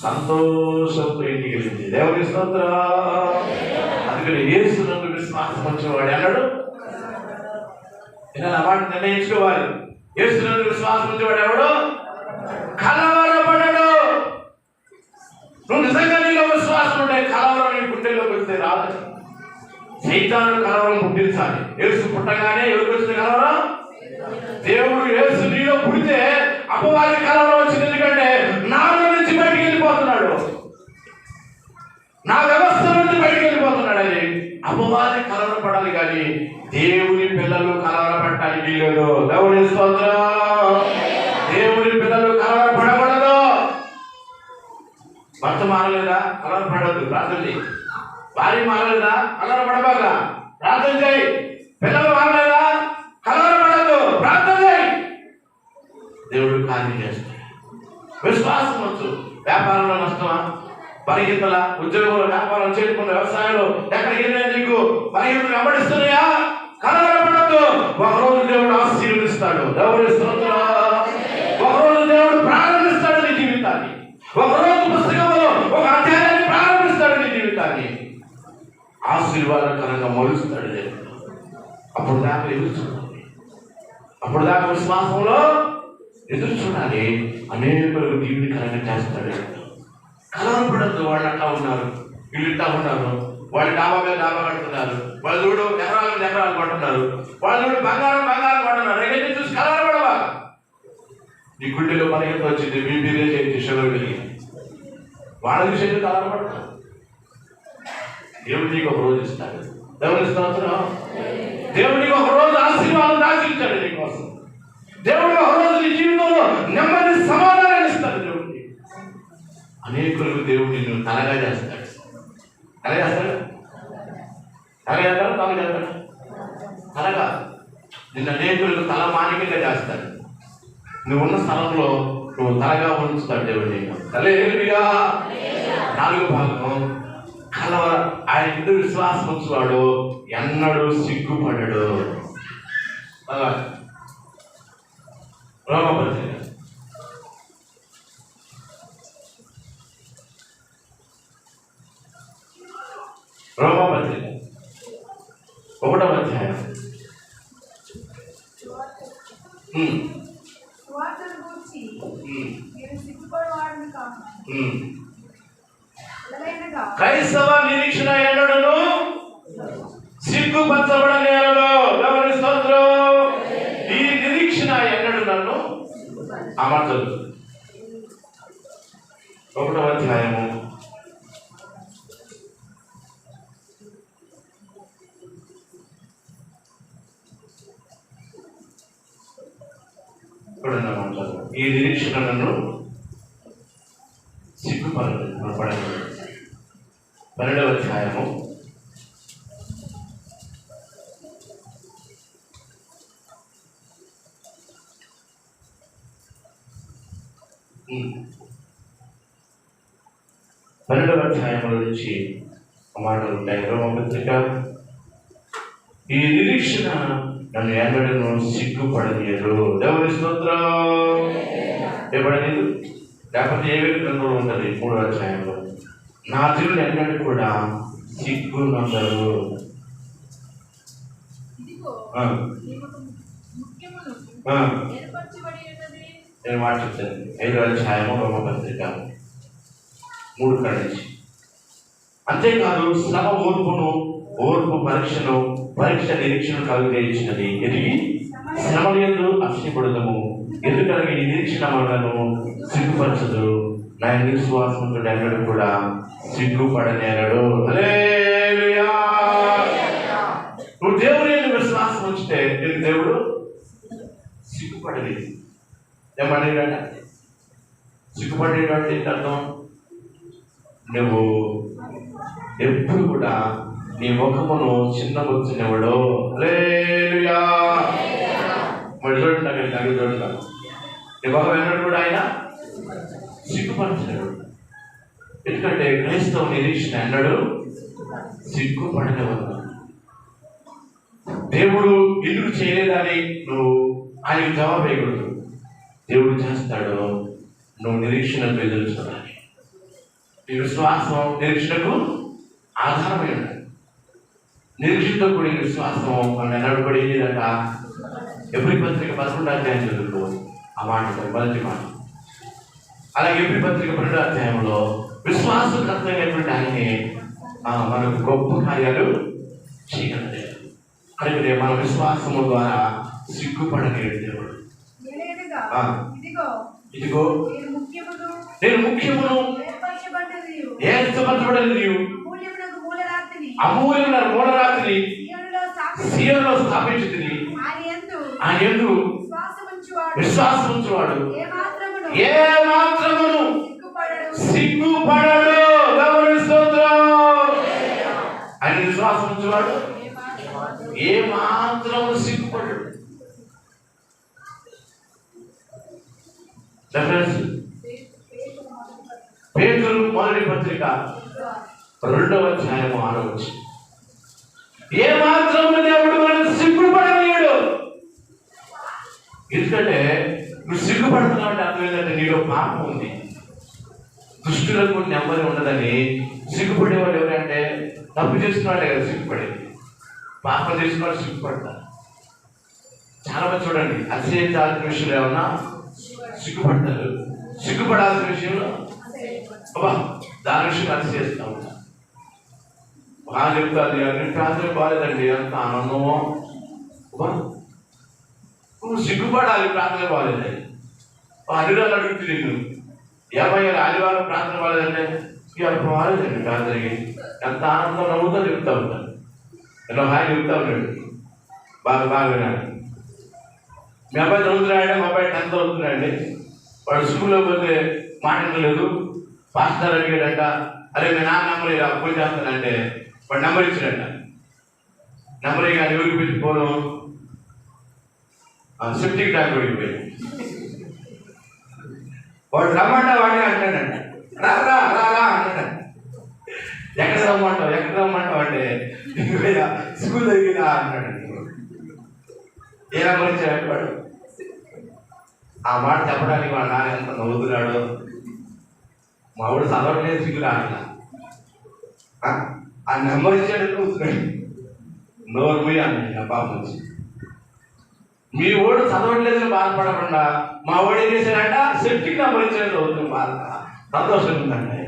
S1: సంతోషంతో ఇంటికి వెళ్ళింది. దేవుని స్తోత్రం. అందుకని యేసు నందు విశ్వాసం వచ్చేవాడు అన్నాడు. ఇలా వాటిని నిర్ణయించుకోవాలి. యేసు నందు విశ్వాసం వచ్చేవాడు ఎవడు? కలవరపడడు. నువ్వు నిజంగా నీలో విశ్వాసం ఉంటే కలవరం నీ గుండెల్లోకి వస్తే రాదు. సైతాను కలవరం పుట్టించాలి. యేసు పుట్టగానే ఎవరికి వచ్చింది కలవరం? దేవుడు యేసు నీలో పుడితే అపవాది కలవరం వచ్చింది. ఎందుకంటే నాలో నుంచి బయటికి వెళ్ళిపోతున్నాడు, నా వ్యవస్థ నుంచి బయటికి వెళ్ళిపోతున్నాడు. అది అపవాది కలవరపడాలి, కానీ దేవుని పిల్లలు కలవరపడటానికి లేదు. దేవుని స్తోత్రం. దేవుని పిల్లలు కలవరపడకూడదు. భర్త మారలేదా? కలవరపడద్దు, ప్రార్థన చేయి. భార్య మారలేదా? కలవరపడబాగా, ప్రార్థన చేయి. పిల్లలు మారలేదా? కలవరపడద్దు, ప్రార్థన చేయి. దేవుడు కార్యం చేస్తాడు. విశ్వాసం వచ్చు. వ్యాపారంలో నష్టమా, పరిగెత్తల, ఉద్యోగంలో, వ్యాపారం చేయకుండా, వ్యవసాయంలో ఎక్కడికి వెళ్ళినా నీకు పరిగెత్తలు వెంబడిస్తున్నాయా? కలవరపడద్దు. ఒకరోజు దేవుడు ఆశీర్వదిస్తాడు. దేవుడి స్తోత్రం. ఒకరోజు దేవుడు ప్రారంభిస్తాడు నీ జీవితాన్ని. ఒకరోజు పుస్తకంలో ఒక అధ్యాయాన్ని ప్రారంభిస్తాడు నీ జీవితాన్ని. ఆశీర్వాదకరంగా మలుస్తాడు దేవుడు. అప్పుడు దాకా ఎదురు చూడాలి. అప్పుడు దాకా విశ్వాసంలో ఎదురు చూడాలి. అనేకులకు దీవునికరంగా చేస్తాడు. కలవరపడద్దు. వాళ్ళు అట్లా ఉన్నారు, వీళ్ళు ఇట్లా ఉన్నారు, వాళ్ళు డాబా మీద డాబా కడుతున్నారు, వాళ్ళు చూడు ఎకరాల మీద ఎకరాలు కొంటున్నారు, వాళ్ళు చూడు బంగారం కొంటున్నారు. ఇవన్నీ చూసి కలవడవా? నీ గుండెలో మనకి వచ్చింది, బీపీ చేసి షుగర్ పెరిగి వాళ్ళ విషయంలో కలవడతారు. దేవుడు నీకు ఒక రోజు ఇస్తాడు. దేవుని స్తోత్రం. దేవుడికి ఒక రోజు ఆశీర్వాదం దాచించాడు నీకోసం. దేవుడు ఒక రోజు నీ జీవితంలో నెమ్మది సమాధానాన్ని ఇస్తాడు. దేవుడికి అనేకులకు దేవుడు నిన్ను తలగా చేస్తాడు. తలగా నిన్ను అనేకులకు తల మానికంగా చేస్తాడు. నువ్వు ఉన్న స్థలంలో నువ్వు తలగా ఉంచుతాడు దేవుడు నీకు. హల్లెలూయా. 4వ భాగం, కలవర. ఆయన ఇందు విశ్వాసం ఉంచువాడు ఎన్నడూ సిగ్గుపడడు. రోమపత్రిక 1వ అధ్యాయం. క్రైస్తవ నిరీక్షణ ఎన్నడను సిగ్గుపరచబడనేరదు. దేవుని స్తోత్రం. ఈ నిరీక్షణ ఎన్నడు నన్ను అమర్చదు. 1వ అధ్యాయము 1వ మాటలు. ఈ నిరీక్షణ నన్ను సిగ్గుపడదు. 12వ అధ్యాయము 12వ అధ్యాయంలో నుంచి మాటలు ఉంటాయి. రోమపత్రిక, ఈ నిరీక్షణ నన్ను ఎన్నడను సిగ్గుపడనీయదు. దేవుని స్తోత్రం. ఏపడలేదు లేకపోతే ఏ గ్రంథంలో ఉంటుంది 3వ అధ్యాయంలో, నా దేవుడు ఎన్నడూ కూడా సిగ్గు నందరు. నేను మాట చెప్తాను. 5వ అధ్యాయము రోమపత్రిక 3 నుంచి. అంతేకాదు శ్రమ ఓర్పు పరీక్ష నిరీక్షణ కలుగజేసినది. ఎదిగి శ్రమల యందు అతిశయపడదము. ఎందుకనగా ఈ నిరీక్షణ మనలను సిగ్గుపరచదు. నా విశ్వాసంతో ఎన్నడూ కూడా సిగ్గుపడనేరడు. హల్లెలూయా. నువ్వు దేవుని యందు విశ్వాసం ఉంచితే దేవుడు సిగ్గుపడలేదు. ఏమనేట సిగ్గుపడేటువంటి అర్థం, నువ్వు ఎప్పుడు కూడా నీ ముఖమును చిన్నబుచ్చినవాడు. హల్లెలూయా. మరి చూడండి, నాకు చూడండి, నీ ముఖం ఎన్నడూ కూడా ఆయన సిగ్గుపరచడు. ఎందుకంటే క్రైస్తవ నిరీక్షణ ఎన్నడూ సిగ్గుపడనివ్వదు. దేవుడు ఎందుకు చేయలేదని నువ్వు ఆయనకు జవాబు వేయకూడదు. దేవుడు చేస్తాడు. నువ్వు నిరీక్షణకు ఎదురు చూడాలి. నీ విశ్వాసం నిరీక్షణకు ఆధారమై ఉండాలి. నిరీక్షణతో కూడిన విశ్వాసం మన ఎన్నడబడి ఏదట ఎబ్రీ పత్రిక 11వ అధ్యాయం చదువుకో. ఆ మాట మొదటి మాట. అలాగే ఎబ్రీ పత్రిక 12వ అధ్యాయంలో విశ్వాసకర్తమైనటువంటి ఆయనే మనకు గొప్ప కార్యాలు చేయగలరు. అలాగే మన విశ్వాసము ద్వారా సిగ్గుపడలేడు దేవుడు. ఇదిగో నేను ముఖ్యమును ఏర్పరచబడలేదు అమూల్యమైన మూలరాత్రి సీయోనులో స్థాపించుతుంది. ఆయన యందు విశ్వాసం ఉంచువాడు ఏ మాత్రమును సిగ్గుపడడు. దేవుని స్తోత్రం. ఆయన విశ్వాసం ఉంచువాడు ఏ మాత్రము సిగ్గుపడడు. పేతురు మొదటి పత్రిక 2వ అధ్యాయము 6వ వచనం. ఏ మాత్రము దేవుడు మనల్ని సిగ్గుపడనీయడు. ఎందుకంటే నువ్వు సిగ్గుపడుతున్నావు అంటే అర్థం ఏంటంటే నీలో పాపం ఉంది. దుష్టులకు నెమ్మది ఉండదని సిగ్గుపడేవాడు ఎవరంటే తప్పు చేస్తున్నవాడే కదా సిగ్గుపడేది. పాపం చేస్తున్నవాడు సిగ్గుపడతారు. చాలా మంది చూడండి, అతిశయించాల్సిన విషయంలో ఏమన్నా సిగ్గుపడతారు. సిగ్గుపడాల్సిన విషయంలో దాని విషయంలో అతిశయిస్తూ ఉంటారు. బాగా చెప్తాది నీ ప్రార్థన బాగాలేదండి, అంత ఆనందమో. నువ్వు సిగ్గుపడాలి, ప్రార్థన బాగాలేదండి. అడిగారు అడుగుతుంది నేను, ఏమయ్యా ఆదివారం ప్రార్థన బాగాలేదంటే ఇవాళ బాగాలేదండి ప్రార్థనకి, ఎంత ఆనందం నవ్వుతో చెప్తా ఉంటాను. ఎలా హాయి చెప్తా ఉన్నాడు, బాగా వినాడు. మీ అబ్బాయి చదువుతున్నాడంటే, మా అబ్బాయి 10th చదువుతున్నాడండి. వాడు స్కూల్లో పోతే మాట్లాడలేదు. పాస్టర్ అడిగాడంట, అరే మీ నాన్న నెంబర్ ఇలా ఫోన్ చేస్తానంటే వాడు నెంబర్ ఇచ్చాడంట. నెంబర్ కానీ ఎవరికి పెట్టి ఫోను సెప్టిక్ ట్యాంక్ వెళ్ళిపోయి వాడు రమ్మంటా వాడిని అంటాడంట, రా అంటాడు. ఎక్కడ రమ్మంటావు అంటే స్కూల్ దగ్గర అంటాడండి. ఏ నెంబర్ ఇచ్చాడు వాడు? ఆ మాట చెప్పడానికి వాడు నాన్న ఎంత నవ్వుతున్నాడు. మా వాడు చదవట్లేదు, సిగ్గు రాట్లా. ఆ నెంబర్ ఇచ్చాడు నవ్వుతున్నాడు. నోరు పోయి అన్నాడు నా పాప వచ్చి. మీ ఓడు చదవట్లేదని బాధపడకుండా మా ఓడు ఏం చేశాడంట, సెప్టిక్ నెంబర్ ఇచ్చాడు చదువుతుంది. బాధ సంతోషంగా ఉందండి.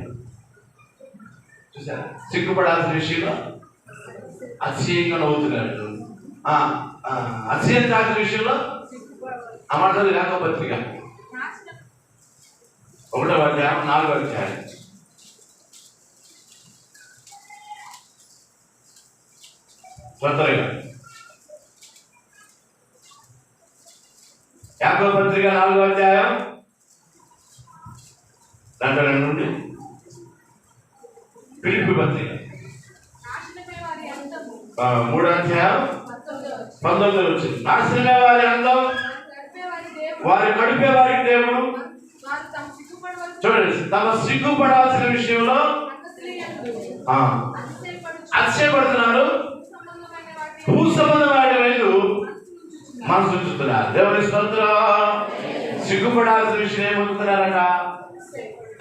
S1: చూసారా, సిగ్గుపడాల్సిన విషయంలో అతిశయంగా నవ్వుతున్నాడు. అతిశయించాల్సిన విషయంలో అమర్దలు లేక పత్రిక 1వ అధ్యాయం 4వ అధ్యాయం. త్వరగా యాకోబు పత్రిక 4వ అధ్యాయం దాంట్లో నుండి ఫిలిప్పీ పత్రిక 3వ అధ్యాయం 19వ వచ్చింది. నాశనమే వారి అందం, వారి గడిపే వారికి దేవుడు. చూడండి, తమ సిగ్గుపడాల్సిన విషయంలో అతిశయపడుతున్నారు, భూ సంబంధమైన వైపు మనసు ఉంచుతున్నారు. దేవుని స్తోత్రం. సిగ్గుపడాల్సిన విషయం ఏమవుతున్నారట?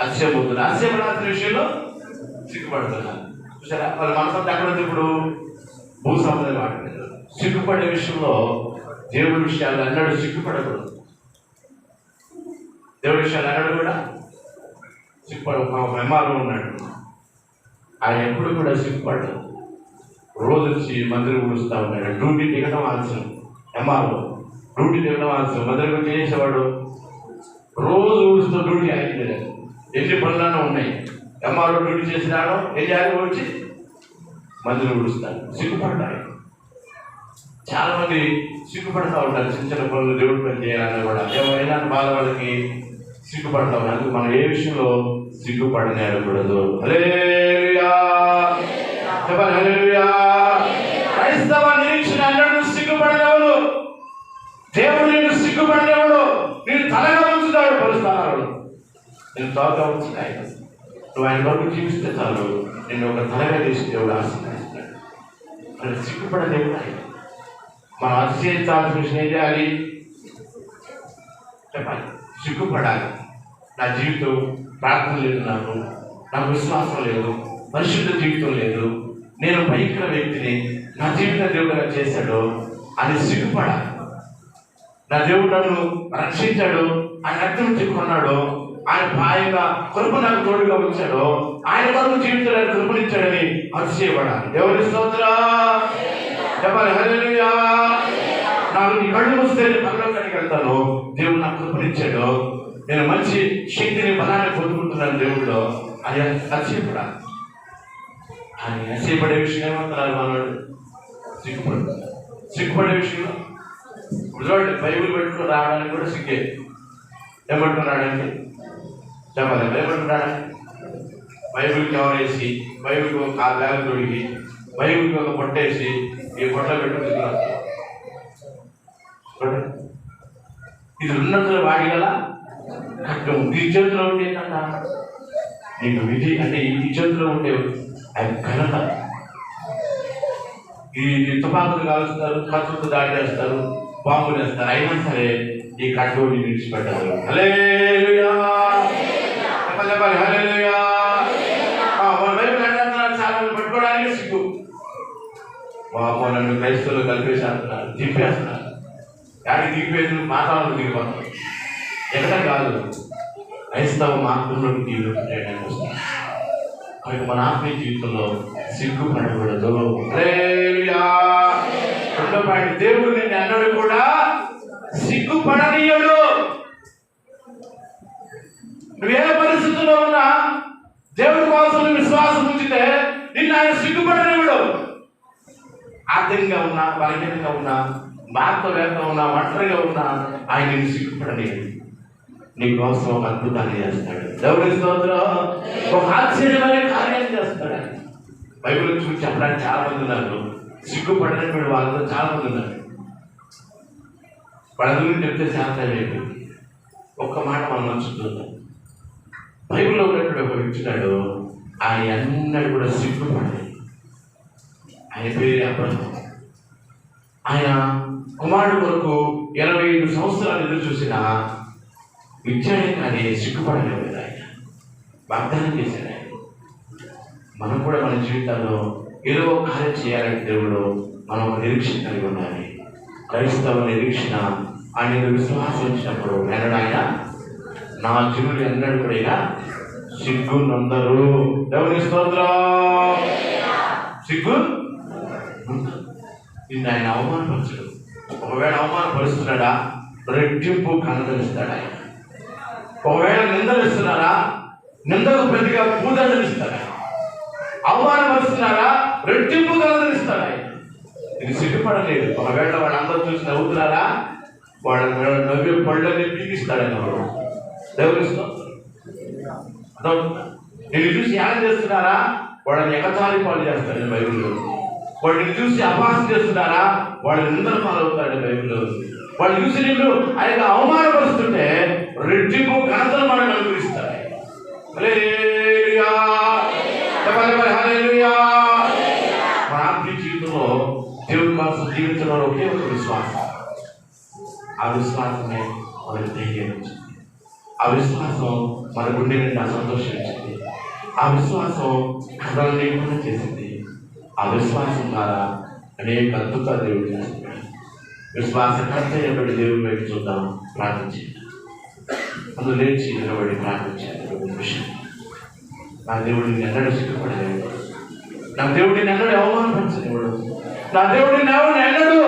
S1: అతిశయపడుతున్నారు. అతిశయపడాల్సిన విషయంలో సిగ్గుపడుతున్నారు. చూసారా, వాళ్ళ మనసు అంతా ఎక్కడ ఉంది ఇప్పుడు? భూ సంబంధం వాటి. సిగ్గుపడే విషయంలో దేవుడి విషయాలు అన్నాడు సిగ్గుపడకూడదు. దేవుడి విషయాలు అన్నాడు కూడా సిగ్గుపడ. ఎంఆర్ఓ ఉన్నాడు, ఆయన ఎప్పుడు కూడా సిగ్గుపడ్డాడు. రోజు వచ్చి మందిరం ఊడుస్తూ ఉన్నాడు. డ్యూటీ దిగడం ఆలస్యం. ఎంఆర్ఓ డ్యూటీ దిగడం ఆలస్యం. మందిరం వచ్చి చేసేవాడు రోజు ఊడుస్తూ డ్యూటీ అయిపోయాడు. ఎన్ని పనులన్నా ఉన్నాయి. ఎంఆర్ఓ డ్యూటీ చేసినాడు, ఏం చేయాలి? వచ్చి మందిరం ఊడుస్తాడు. సిగ్గుపడ్డాడు. చాలా మంది సిగ్గుపడతా ఉంటారు. చిన్న చిన్న పనులు దేవుడి పని చేయాలని కూడా ఏమైనా బాధపడికి సిగ్గుపడతా ఉంటారు. అందుకు మనం ఏ విషయంలో సిగ్గుపడని అడగకూడదు. హల్లెలూయా చెప్పాలి. హల్లెలూయా. క్రైస్తవ నిరీక్షణ అన్నాడు సిగ్గుపడలేవుడు. దేవుడు నేను సిగ్గుపడలేవుడు. నేను తలగా ఉంచుతాడు పరుస్తాడు. నేను తలగా ఉంచుతాయి. నువ్వు ఆయన వరకు జీవిస్తే చాలు, నేను ఒక తలగా చేసి దేవుడు ఆశీర్వదిస్తాడు. మరి సిగ్గుపడలేవు. మనం అతిశయించాల్సిన విషయం ఏం చేయాలి చెప్పాలి. సిగ్గుపడాలి. నా జీవితం ప్రార్థన లేదు, నాకు విశ్వాసం లేదు, పరిశుద్ధ జీవితం లేదు, నేను భయంకర వ్యక్తిని, నా జీవితం దేవుడుగా చేశాడు అని సిగ్గుపడాలి. నా దేవుడు నన్ను రక్షించాడు, ఆయన రక్తం చెప్పుకున్నాడు, ఆయన కృప నాకు తోడుగా ఉంచాడు, ఆయన కొరకు జీవితాన్ని కృపనిచ్చాడని అతిశయపడాలి. దేవుని స్తోత్రం చెప్పాలి. హల్లెలూయా. నాకు నీ కళ్ళు మూస్తే పరలోకానికి వెళ్తాను, దేవుడు నాకు కృపనిచ్చాడు, నేను మంచి శక్తిని బలాన్ని పొందుకుంటున్నాను దేవుడు అని అతిశయపడాలి. ఆయన అతిశయపడే విషయం ఏమంటున్నారు మనవాడు? సిగ్గుపడే విషయంలో ఇప్పుడు చూడండి, బైబిల్ పెట్టుకుని రావడానికి కూడా సిగ్గే. ఏమంటున్నాడండి చెప్పాలి. ఏమంటున్నాడండి? బైబిల్కి ఎవరేసి, బైబిల్కి ఒక బ్యాగ్ తొడిగి, బైబిల్కి ఒక పొట్టేసి ఈ పొట్ట పెట్టుకుంటున్నారు. ఇది ఉన్నందులో వాడి కదా కట్టం. ఈ చేతిలో ఉంటే ఏంటంట నీకు విధి అంటే ఈ చేతిలో ఉంటే ఆయన ఘనత. ఈ తుపాకులు కాలుస్తారు, కత్తులతో దాడి చేస్తారు, బాంబులు వేస్తారు, అయినా సరే ఈ కట్టోని విడిచిపెట్టారు. హల్లెలూయా చెప్పాలి. హల్లెలూయా. బైబిల్ అంటున్నారు చాలా మంది పట్టుకోవడానికి సిగ్గు. బాబు నన్ను క్రైస్తవులు కలిపేసేస్తున్నారు, దింపేస్తున్నారు. యాడికి దిగిపోయేది? మాతాలను దిగిపోతారు. ఎక్కడ కాదు, క్రైస్తవ మార్గంలోకి దిగిపోయాడని వస్తుంది. మనకు మన ఆత్మీయ జీవితంలో సిగ్గుపడకూడదు. హల్లెలూయా. రెండో పాయింట్, దేవుడు నిన్ను అన్నాడు కూడా సిగ్గుపడనీయడు. నువ్వే పరిస్థితుల్లో ఉన్నా దేవుడి కోసం విశ్వాసం ఉంచితే నిన్ను ఆయన సిగ్గుపడనివ్వడు. ఆర్థికంగా ఉన్నా, బలహీనంగా ఉన్నా, భారతవేత్త ఉన్నా, ఒంటరిగా ఉన్నా ఆయన నిన్ను సిగ్గుపడనివ్వడు. నీ కోసం ఒక అద్భుతాన్ని చేస్తాడు. దేవుడి స్తోత్రం. ఒక ఆశ్చర్యమైన కార్యాన్ని చేస్తాడు. బైబిల్ చూసి చెప్పడానికి చాలా మంది ఉన్నారు. సిగ్గుపడినటువంటి వాళ్ళతో చాలా మంది ఉన్నారు. వాళ్ళ గురించి చెప్తే శాంతం అయిపోయింది. ఒక్క మాట మనం నచ్చుతుందాం. బైబిల్లో ఉన్నటువంటి ఒక వ్యక్తున్నాడు, ఆయన అన్నడు కూడా సిగ్గుపడలేదు. ఆయన పేరు అబ్రహాము. ఆయన కుమారుడు కొరకు 25 సంవత్సరాలు ఎదురు చూసిన ఇచ్చాడే కానీ సిగ్గుపడలేదు. ఆయన వాగ్దానం చేశాడు. ఆయన మనం కూడా మన జీవితాల్లో ఏదో కార్యం చేయాలంటే దేవుడు మనం ఒక నిరీక్షణ కలిగి ఉండాలి. క్రైస్తవ నిరీక్షణ ఆయన విశ్వాసం వచ్చినప్పుడు ఎన్నడు ఆయన నా జనులు ఎన్నడు కూడా సిగ్గు నందరు. దేవుని స్తోత్రం. సిగ్గు నిన్ను ఆయన అవమానపరచడు. ఒకవేళ అవమానపరుస్తున్నాడా రెట్టింపు కనదలిస్తాడు ఆయన. ఒకవేళ నిందలిస్తున్నారా నిందకు ప్రతిగా పూదలిస్తాడు ఆయన. అవమానపరుస్తున్నారా రెట్టింపు కనదలిస్తాడు ఆయన. ఇది సిగ్గుపడలేదు. ఒకవేళ వాళ్ళందరూ చూసి నవ్వుతున్నారా వాళ్ళ నవ్వే పళ్ళని పీకిస్తాడని వాడు. దేవుని స్తోత్రం. నేను చూసి ఏం చేస్తున్నారా వాళ్ళని ఎగతాళి పాలు చేస్తాడని బైబిల్లో. వాళ్ళని చూసి అపహాసం చేస్తున్నారా వాళ్ళ నిందల పాలవుతాడు బైబిల్లో. వాళ్ళు చూసి నిన్ను ఆయన అవమానపరుస్తుంటే రెట్టింపు ఘనతను మనం అనుగ్రహిస్తాడు. హల్లెలూయా. హల్లెలూయా. మన ఆత్మీయ జీవితంలో దేవుడి కోసం జీవించడంలో ఒకే ఒక విశ్వాసం. ఆ విశ్వాసమే మనకు ధైర్యం ఇచ్చింది. ఆ విశ్వాసం మన గుండె నిండా సంతోషం ఇచ్చింది. ఆ విశ్వాసం కథలు లేకుండా చేసింది. ఆ విశ్వాసం ద్వారా అనేక అద్భుతాలు దేవుడు చేస్తున్నాడు. విశ్వాసకర్త అయినటువంటి దేవుడి వైపు చూద్దాం, ప్రార్థించాడు. అందులో లేచి నిలబడి ప్రార్థించాడు. విషయం నా దేవుడిని ఎన్నడూ సిగ్గుపడలేడు. నా దేవుడిని ఎన్నడూ అవమానపరచనివాడు. నా దేవుడిని ఎన్నడూ